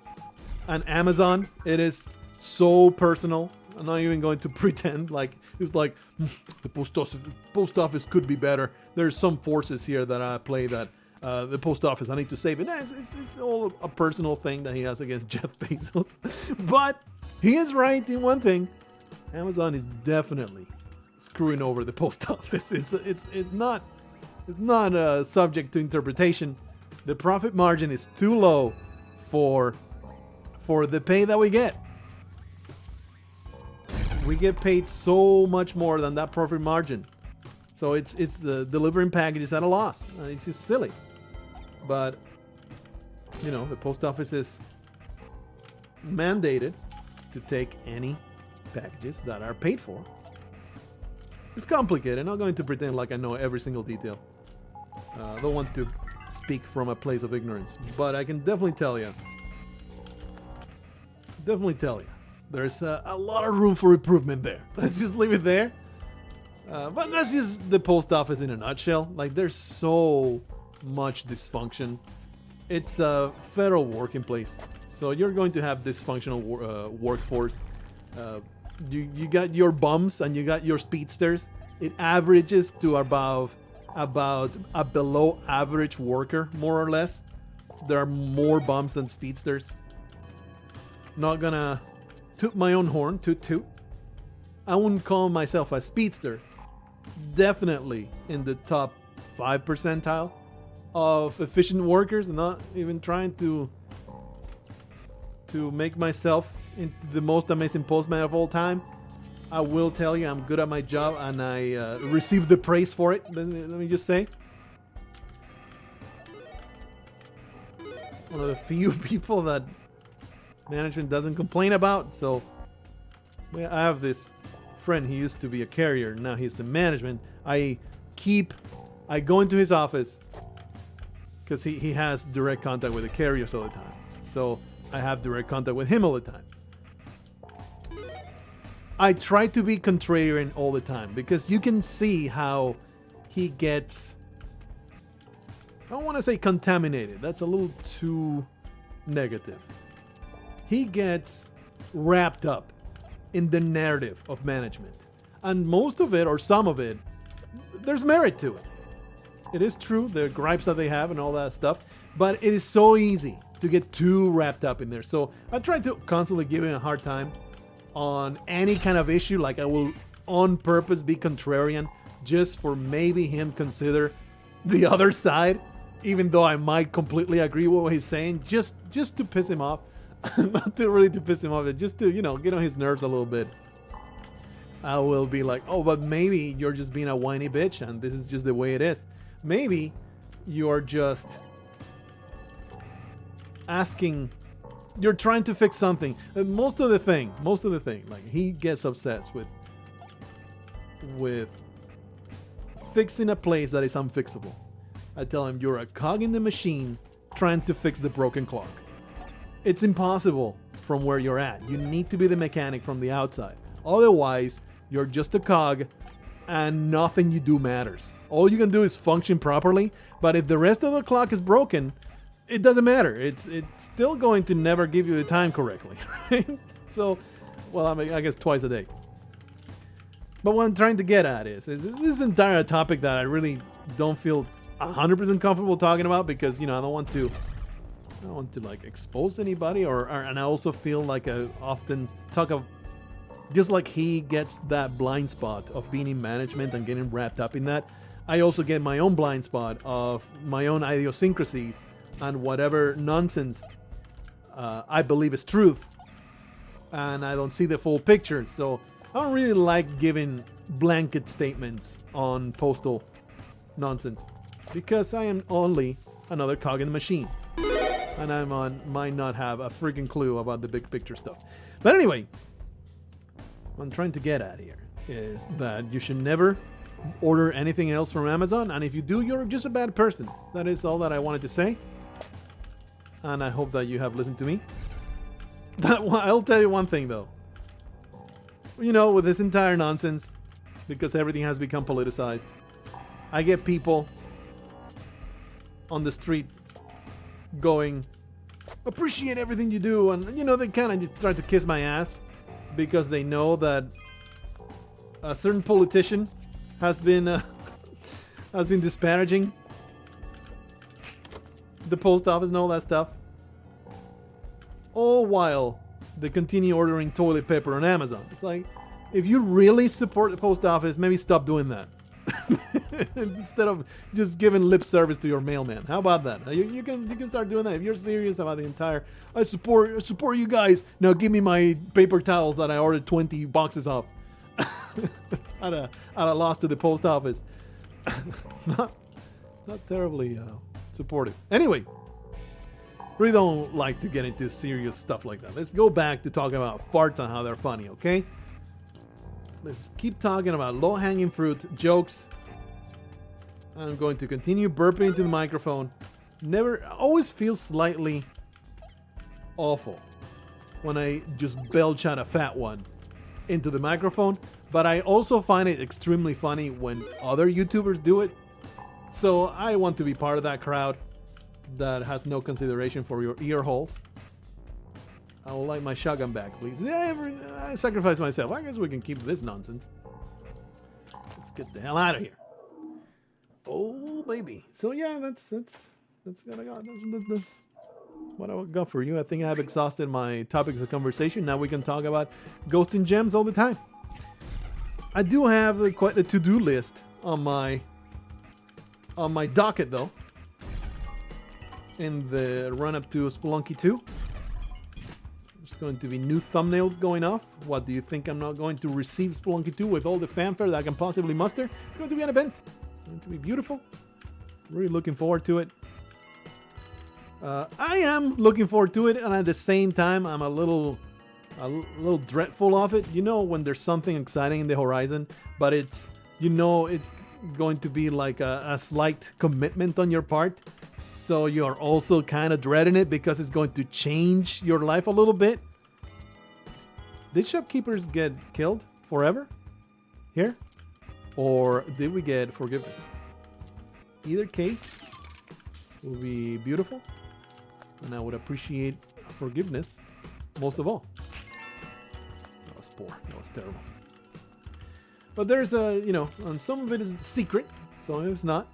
S1: and Amazon. It is so personal. I'm not even going to pretend like it's like the post office could be better. There's some forces here that I play that the post office, I need to save it. It's all a personal thing that he has against Jeff Bezos. But he is right in one thing. Amazon is definitely screwing over the post office. It's not subject to interpretation. The profit margin is too low for the pay that we get. We get paid so much more than that profit margin. So it's delivering packages at a loss. It's just silly. But you know, the post office is mandated to take any packages that are paid for. It's complicated. I'm not going to pretend like I know every single detail. I don't want to speak from a place of ignorance, but I can definitely tell you. There's a lot of room for improvement there. Let's just leave it there. But that's just the post office in a nutshell. Like, there's so much dysfunction. It's a federal working place, so you're going to have dysfunctional workforce. You got your bums and you got your speedsters. It averages to about a below average worker, more or less. There are more bums than speedsters. Not gonna toot my own horn, toot. I wouldn't call myself a speedster. Definitely in the top 5 percentile of efficient workers. Not even trying to make myself into the most amazing postman of all time. I will tell you, I'm good at my job and I receive the praise for it. Let me just say. One of the few people that management doesn't complain about. So I have this friend. He used to be a carrier. Now he's in management. I keep I go into his office because he has direct contact with the carriers all the time. So I have direct contact with him all the time. I try to be contrarian all the time because you can see how he gets, I don't want to say contaminated. That's a little too negative. He gets wrapped up in the narrative of management. And most of it, or some of it, there's merit to it. It is true, the gripes that they have and all that stuff, but it is so easy to get too wrapped up in there. So I try to constantly give him a hard time on any kind of issue. Like I will on purpose be contrarian just for maybe him consider the other side, even though I might completely agree with what he's saying, just to piss him off. Not to really to piss him off, just to, you know, get on his nerves a little bit. I will be like, oh, but maybe you're just being a whiny bitch and this is just the way it is. Maybe you're just asking, you're trying to fix something. Most of the thing, like he gets obsessed with fixing a place that is unfixable. I tell him, you're a cog in the machine trying to fix the broken clock. It's impossible from where you're at. You need to be the mechanic from the outside. Otherwise, you're just a cog and nothing you do matters. All you can do is function properly, but if the rest of the clock is broken, it doesn't matter. It's still going to never give you the time correctly, right? So, well, I mean, I guess twice a day. But what I'm trying to get at is this entire topic that I really don't feel 100% comfortable talking about because, you know, I don't want to like expose anybody and I also feel like I often talk of just like he gets that blind spot of being in management and getting wrapped up in that. I also get my own blind spot of my own idiosyncrasies and whatever nonsense I believe is truth, and I don't see the full picture. So I don't really like giving blanket statements on postal nonsense because I am only another cog in the machine, and might not have a freaking clue about the big picture stuff. But anyway, what I'm trying to get at here is that you should never order anything else from Amazon, and if you do, you're just a bad person. That is all that I wanted to say, and I hope that you have listened to me. I'll tell you one thing though. You know, with this entire nonsense, because everything has become politicized, I get people on the street going, appreciate everything you do, and you know, they kind of just try to kiss my ass because they know that a certain politician has been disparaging the post office and all that stuff, all while they continue ordering toilet paper on Amazon. It's like, if you really support the post office, maybe stop doing that instead of just giving lip service to your mailman. How about that? You can start doing that if you're serious about the entire. I support you guys. Now give me my paper towels that I ordered 20 boxes of at a loss to the post office. not terribly supportive. Anyway, really don't like to get into serious stuff like that. Let's go back to talking about farts and how they're funny, okay? Let's keep talking about low-hanging fruit jokes. I'm going to continue burping into the microphone. Always feel slightly awful when I just belch out a fat one into the microphone, but I also find it extremely funny when other YouTubers do it. So I want to be part of that crowd that has no consideration for your ear holes. I would like my shotgun back, please. I sacrificed myself. I guess we can keep this nonsense. Let's get the hell out of here. Oh, baby. So yeah, that's what I got. That's what I got for you. I think I've exhausted my topics of conversation. Now we can talk about ghosting gems all the time. I do have quite a to-do list on my docket, though, in the run-up to Spelunky 2. There's going to be new thumbnails going off. What do you think? I'm not going to receive Spelunky 2 with all the fanfare that I can possibly muster? It's going to be an event. It's going to be beautiful. Really looking forward to it. I am looking forward to it, and at the same time, I'm a little dreadful of it. You know, when there's something exciting in the horizon, but it's going to be like a slight commitment on your part. So you're also kind of dreading it because it's going to change your life a little bit. Did shopkeepers get killed forever here? Or did we get forgiveness? Either case will be beautiful. And I would appreciate forgiveness most of all. That was poor. That was terrible. But there's a, and some of it is secret. Some of it's not.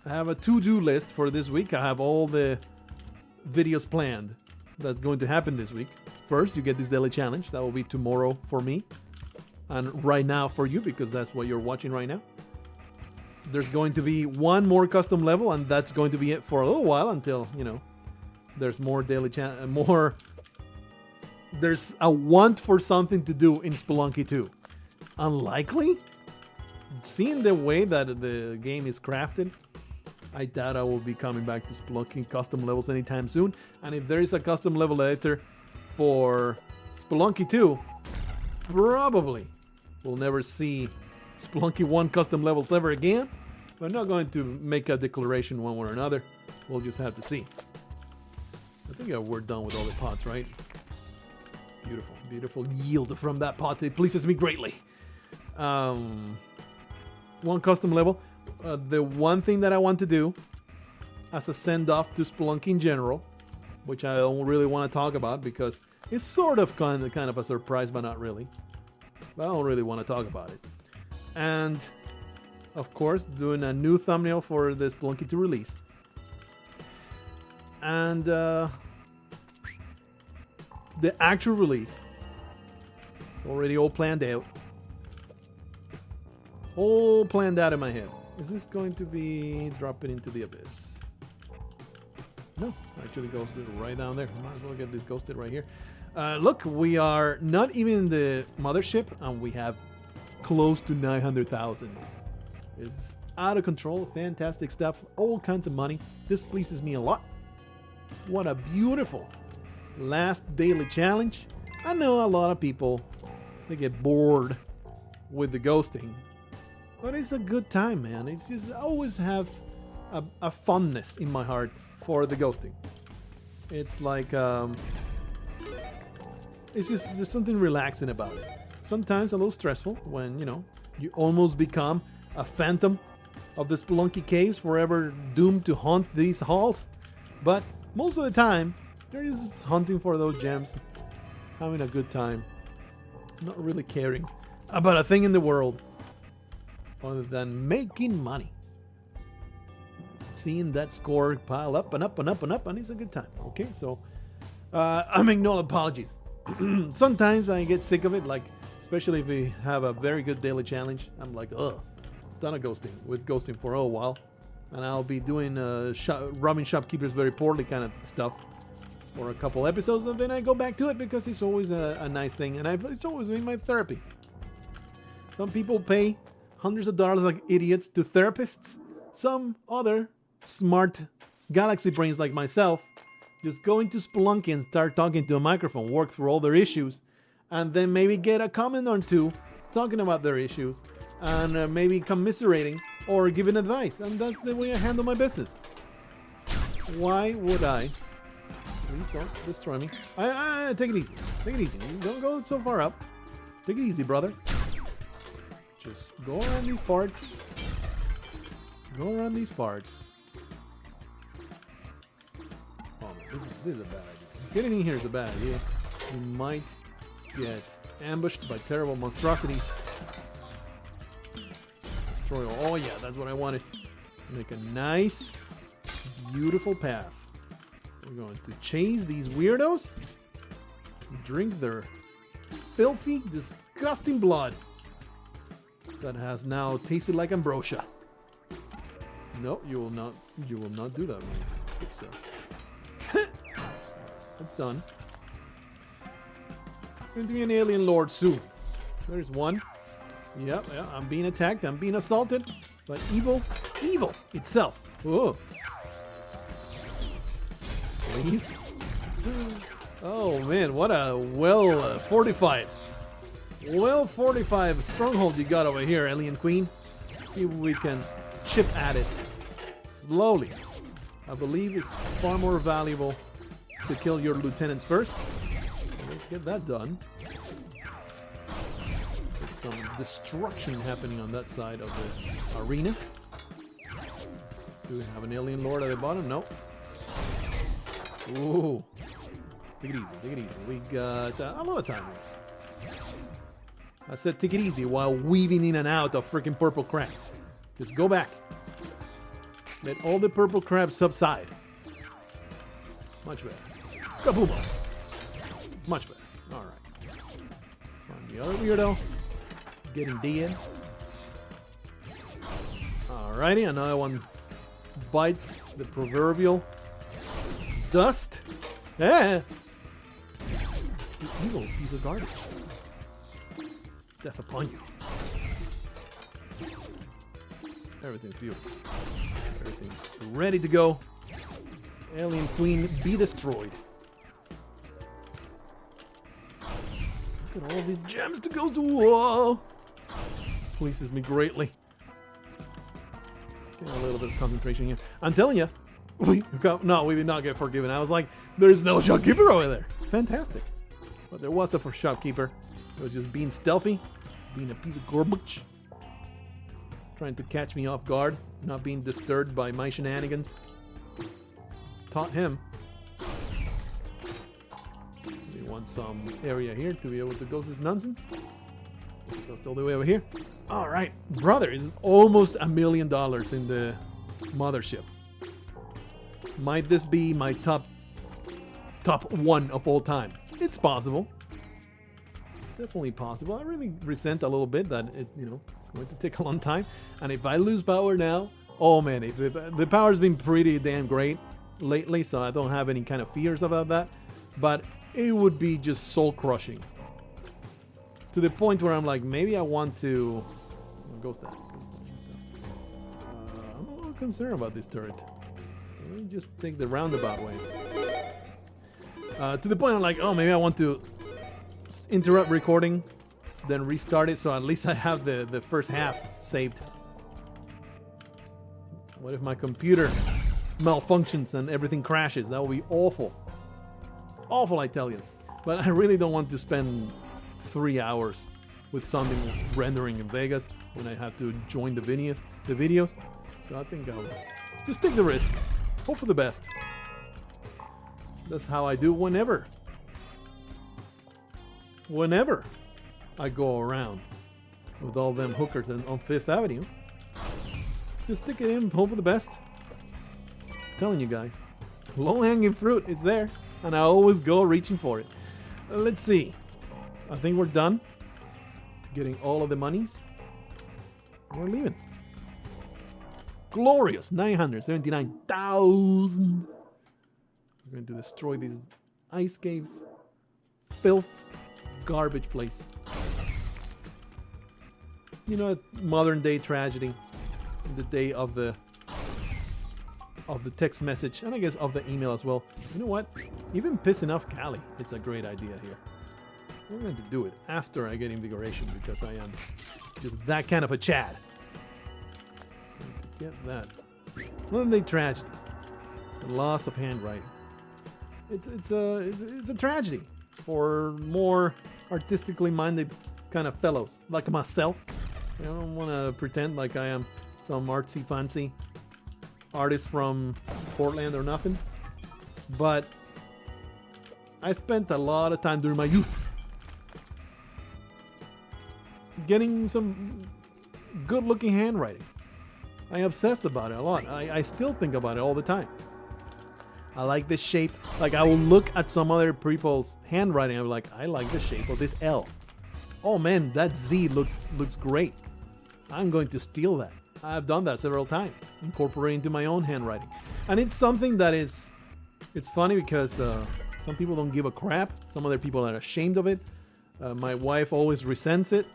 S1: I have a to-do list for this week. I have all the videos planned that's going to happen this week. First, you get this daily challenge. That will be tomorrow for me. And right now for you, because that's what you're watching right now. There's going to be one more custom level, and that's going to be it for a little while until, there's more daily challenge, there's a want for something to do in Spelunky 2. Unlikely? Seeing the way that the game is crafted, I doubt I will be coming back to Spelunky custom levels anytime soon. And if there is a custom level editor for Spelunky 2, probably we'll never see Spelunky 1 custom levels ever again. We're not going to make a declaration one way or another. We'll just have to see. I think we're done with all the pots, right? Beautiful, beautiful yield from that pot. It pleases me greatly. One custom level. The one thing that I want to do as a send-off to Spelunky in general, which I don't really want to talk about because it's sort of kind of a surprise, but not really. But I don't really want to talk about it. And, of course, doing a new thumbnail for the Spelunky 2 release. And the actual release. It's already all planned out. All planned out in my head. Is this going to be dropping into the abyss? No, actually ghosted right down there. Might as well get this ghosted right here. Look, we are not even in the mothership, and we have close to 900,000. It's out of control. Fantastic stuff. All kinds of money. This pleases me a lot. What a beautiful last daily challenge. I know a lot of people, they get bored with the ghosting. But it's a good time, man. It's just, I always have a fondness in my heart for the ghosting. It's like, it's just, there's something relaxing about it. Sometimes a little stressful when, you almost become a phantom of the Spelunky caves, forever doomed to haunt these halls. But most of the time, you're just hunting for those gems, having a good time, not really caring about a thing in the world other than making money. Seeing that score pile up and up and up and up, and it's a good time. Okay, so I make no apologies. Sometimes I get sick of it, like especially if we have a very good daily challenge. I'm like, ugh, done a ghosting for a while, and I'll be doing robbing shopkeepers very poorly kind of stuff for a couple episodes, and then I go back to it because it's always a nice thing, and it's always been my therapy. Some people pay hundreds of dollars like idiots to therapists. Some other smart galaxy brains like myself just go into Spelunky and start talking to a microphone, work through all their issues, and then maybe get a comment or two talking about their issues, and maybe commiserating or giving advice. And that's the way I handle my business. Why would I? Please don't destroy me. Take it easy. Take it easy. Don't go so far up. Take it easy, brother. Just go around these parts. Go around these parts. Oh man, this is a bad idea. Getting in here is a bad idea. You might get ambushed by terrible monstrosities. Destroy all. Oh yeah, that's what I wanted. Make a nice, beautiful path. We're going to chase these weirdos. Drink their filthy, disgusting blood that has now tasted like ambrosia. No, you will not. You will not do that, man. Good sir. That's done. It's going to be an alien lord soon. There's one. Yep, yeah, I'm being attacked. I'm being assaulted by evil itself. Whoa. Please. Oh man, what a well fortified Well, 45 stronghold you got over here, Alien Queen. See if we can chip at it slowly. I believe it's far more valuable to kill your lieutenants first. Let's get that done. Get some destruction happening on that side of the arena. Do we have an alien lord at the bottom? No. Ooh. Take it easy, take it easy. We got a lot of time here. I said take it easy while weaving in and out of freaking purple crab. Just go back. Let all the purple crabs subside. Much better. Kaboom! Much better. Alright. Find the other weirdo. Getting dead. Alrighty, another one bites the proverbial dust. Eh! You evil piece of garbage. Death upon you. Everything's beautiful. Everything's ready to go. Alien Queen be destroyed. Look at all these gems to go to. Whoa! Pleases me greatly. Get a little bit of concentration here. I'm telling you, we did not get forgiven. I was like, there's no shopkeeper over there. Fantastic. But there was a shopkeeper. It was just being stealthy, being a piece of garbage. Trying to catch me off guard, not being disturbed by my shenanigans. Taught him. We want some area here to be able to ghost this nonsense. Ghost all the way over here. Alright, brother, it's almost $1 million in the mothership. Might this be my top one of all time? It's possible. Definitely possible. I really resent a little bit that it's going to take a long time. And if I lose power now, oh man, the power's been pretty damn great lately, so I don't have any kind of fears about that. But it would be just soul crushing. To the point where I'm like, maybe I want to... Ghost that. I'm a little concerned about this turret. Let me just take the roundabout way. To the point I'm like, oh, maybe I want to interrupt recording, then restart it, so at least I have the first half saved. What if my computer malfunctions and everything crashes? That would be awful. Awful, I tell you. But I really don't want to spend 3 hours with something rendering in Vegas when I have to join the videos. So I think I'll just take the risk. Hope for the best. That's how I do whenever I go around with all them hookers on Fifth Avenue. Just stick it in, hope for the best. I'm telling you guys, low-hanging fruit is there, and I always go reaching for it. Let's see. I think we're done getting all of the monies. We're leaving. Glorious 979,000. We're going to destroy these ice caves. Filth. Garbage place. You know, modern day tragedy. The day of the text message, and I guess of the email as well. You know what? Even pissing off Callie is a great idea here. We're going to do it after I get invigoration because I am just that kind of a Chad. Get that. Modern day tragedy. The loss of handwriting. It's a tragedy for more artistically minded kind of fellows like myself. I don't want to pretend like I am some artsy fancy artist from Portland or nothing. But I spent a lot of time during my youth getting some good looking handwriting. I obsessed about it a lot. I still think about it all the time. I like this shape. Like, I will look at some other people's handwriting. I'm like, I like the shape of this L. Oh man, that Z looks great. I'm going to steal that. I've done that several times, incorporating into my own handwriting. And it's something that it's funny because some people don't give a crap. Some other people are ashamed of it. My wife always resents it,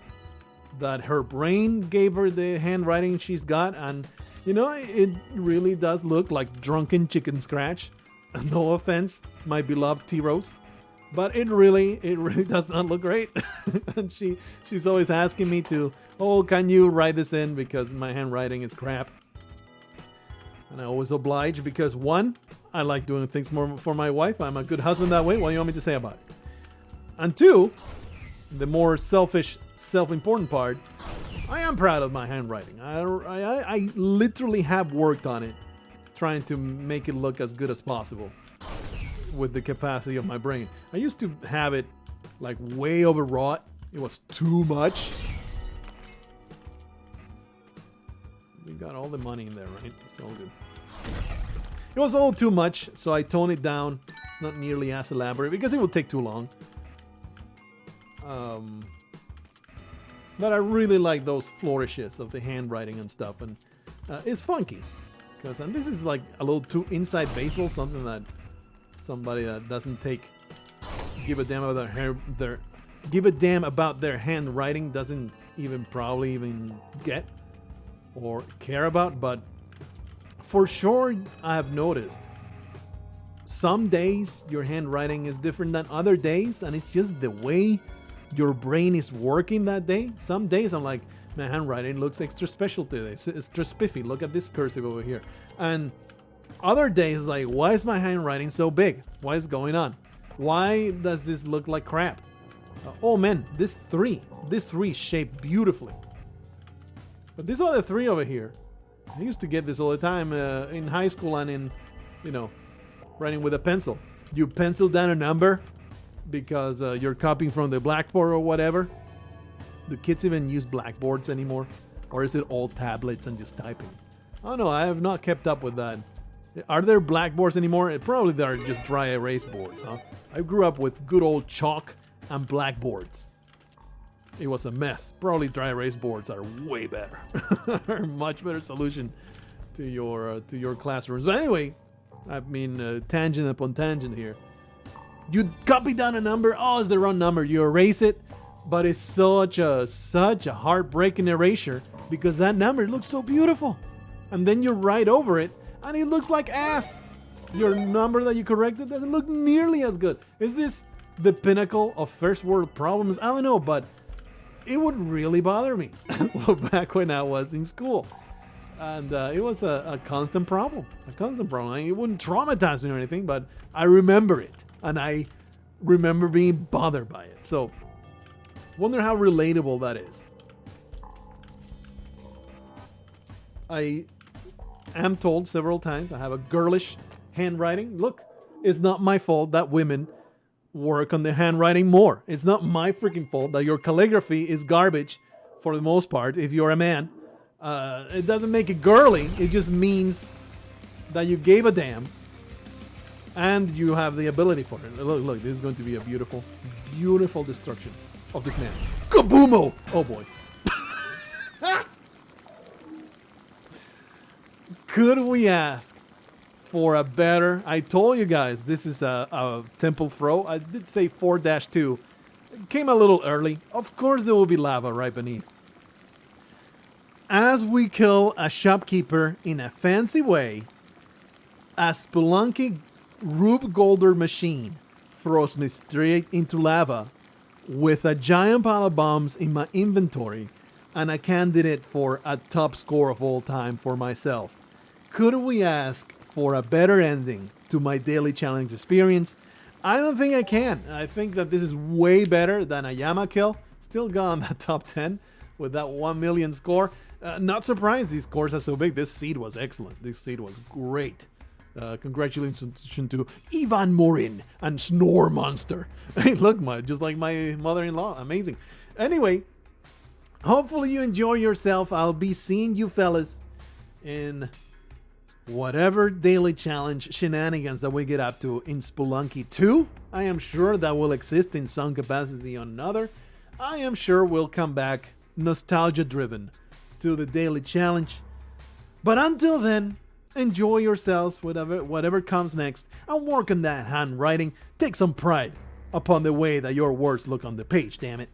S1: that her brain gave her the handwriting she's got. And, you know, it really does look like drunken chicken scratch. No offense, my beloved T-Rose. But it really does not look great. And she's always asking me to, oh, can you write this in because my handwriting is crap. And I always oblige because one, I like doing things more for my wife. I'm a good husband that way. What do you want me to say about it? And two, the more selfish, self-important part, I am proud of my handwriting. I literally have worked on it, trying to make it look as good as possible with the capacity of my brain. I used to have it like way overwrought. It was too much. We got all the money in there, right? It's all good. It was a little too much, so I toned it down. It's not nearly as elaborate because it would take too long. But I really like those flourishes of the handwriting and stuff, and it's funky. And this is like a little too inside baseball, something that somebody that doesn't give a damn about their handwriting doesn't probably even get or care about. But for sure, I have noticed some days your handwriting is different than other days, and it's just the way your brain is working that day. Some days I'm like, my handwriting looks extra special today. It's extra spiffy. Look at this cursive over here. And other days, like, why is my handwriting so big? What is going on? Why does this look like crap? Oh man, this three is shaped beautifully. But this other three over here, I used to get this all the time in high school and in, writing with a pencil. You pencil down a number because you're copying from the blackboard or whatever. Do kids even use blackboards anymore? Or is it all tablets and just typing? I don't know, I have not kept up with that. Are there blackboards anymore? Probably they are just dry erase boards, huh? I grew up with good old chalk and blackboards. It was a mess. Probably dry erase boards are way better. Much better solution to your classrooms. But anyway, I mean, tangent upon tangent here. You copy down a number. Oh, it's the wrong number. You erase it, but it's such a heartbreaking erasure because that number looks so beautiful, and then you write over it, and it looks like ass. Your number that you corrected doesn't look nearly as good. Is this the pinnacle of first world problems? I don't know, but it would really bother me back when I was in school. And it was a constant problem. It wouldn't traumatize me or anything, but I remember it. And I remember being bothered by it. So, wonder how relatable that is. I am told several times I have a girlish handwriting. Look, it's not my fault that women work on their handwriting more. It's not my freaking fault that your calligraphy is garbage for the most part if you're a man. It doesn't make it girly. It just means that you gave a damn and you have the ability for it. Look, this is going to be a beautiful, beautiful destruction of this man. Kaboomo! Oh boy. Could we ask for a better... I told you guys this is a temple throw. I did say 4-2. It came a little early. Of course there will be lava right beneath. As we kill a shopkeeper in a fancy way, a Spelunky Rube Goldberg machine throws me straight into lava with a giant pile of bombs in my inventory and a candidate for a top score of all time for myself. Could we ask for a better ending to my daily challenge experience? I don't think I can. I think that this is way better than a Yama kill. Still got on the top 10 with that 1 million score. Not surprised these scores are so big. This seed was excellent. This seed was great. Congratulations to Ivan Morin and Snore Monster. Hey, look, just like my mother-in-law. Amazing. Anyway, hopefully you enjoy yourself. I'll be seeing you fellas in whatever daily challenge shenanigans that we get up to in Spelunky 2. I am sure that will exist in some capacity or another. I am sure we'll come back nostalgia-driven to the daily challenge. But until then, enjoy yourselves, whatever comes next, and work on that handwriting. Take some pride upon the way that your words look on the page, damn it.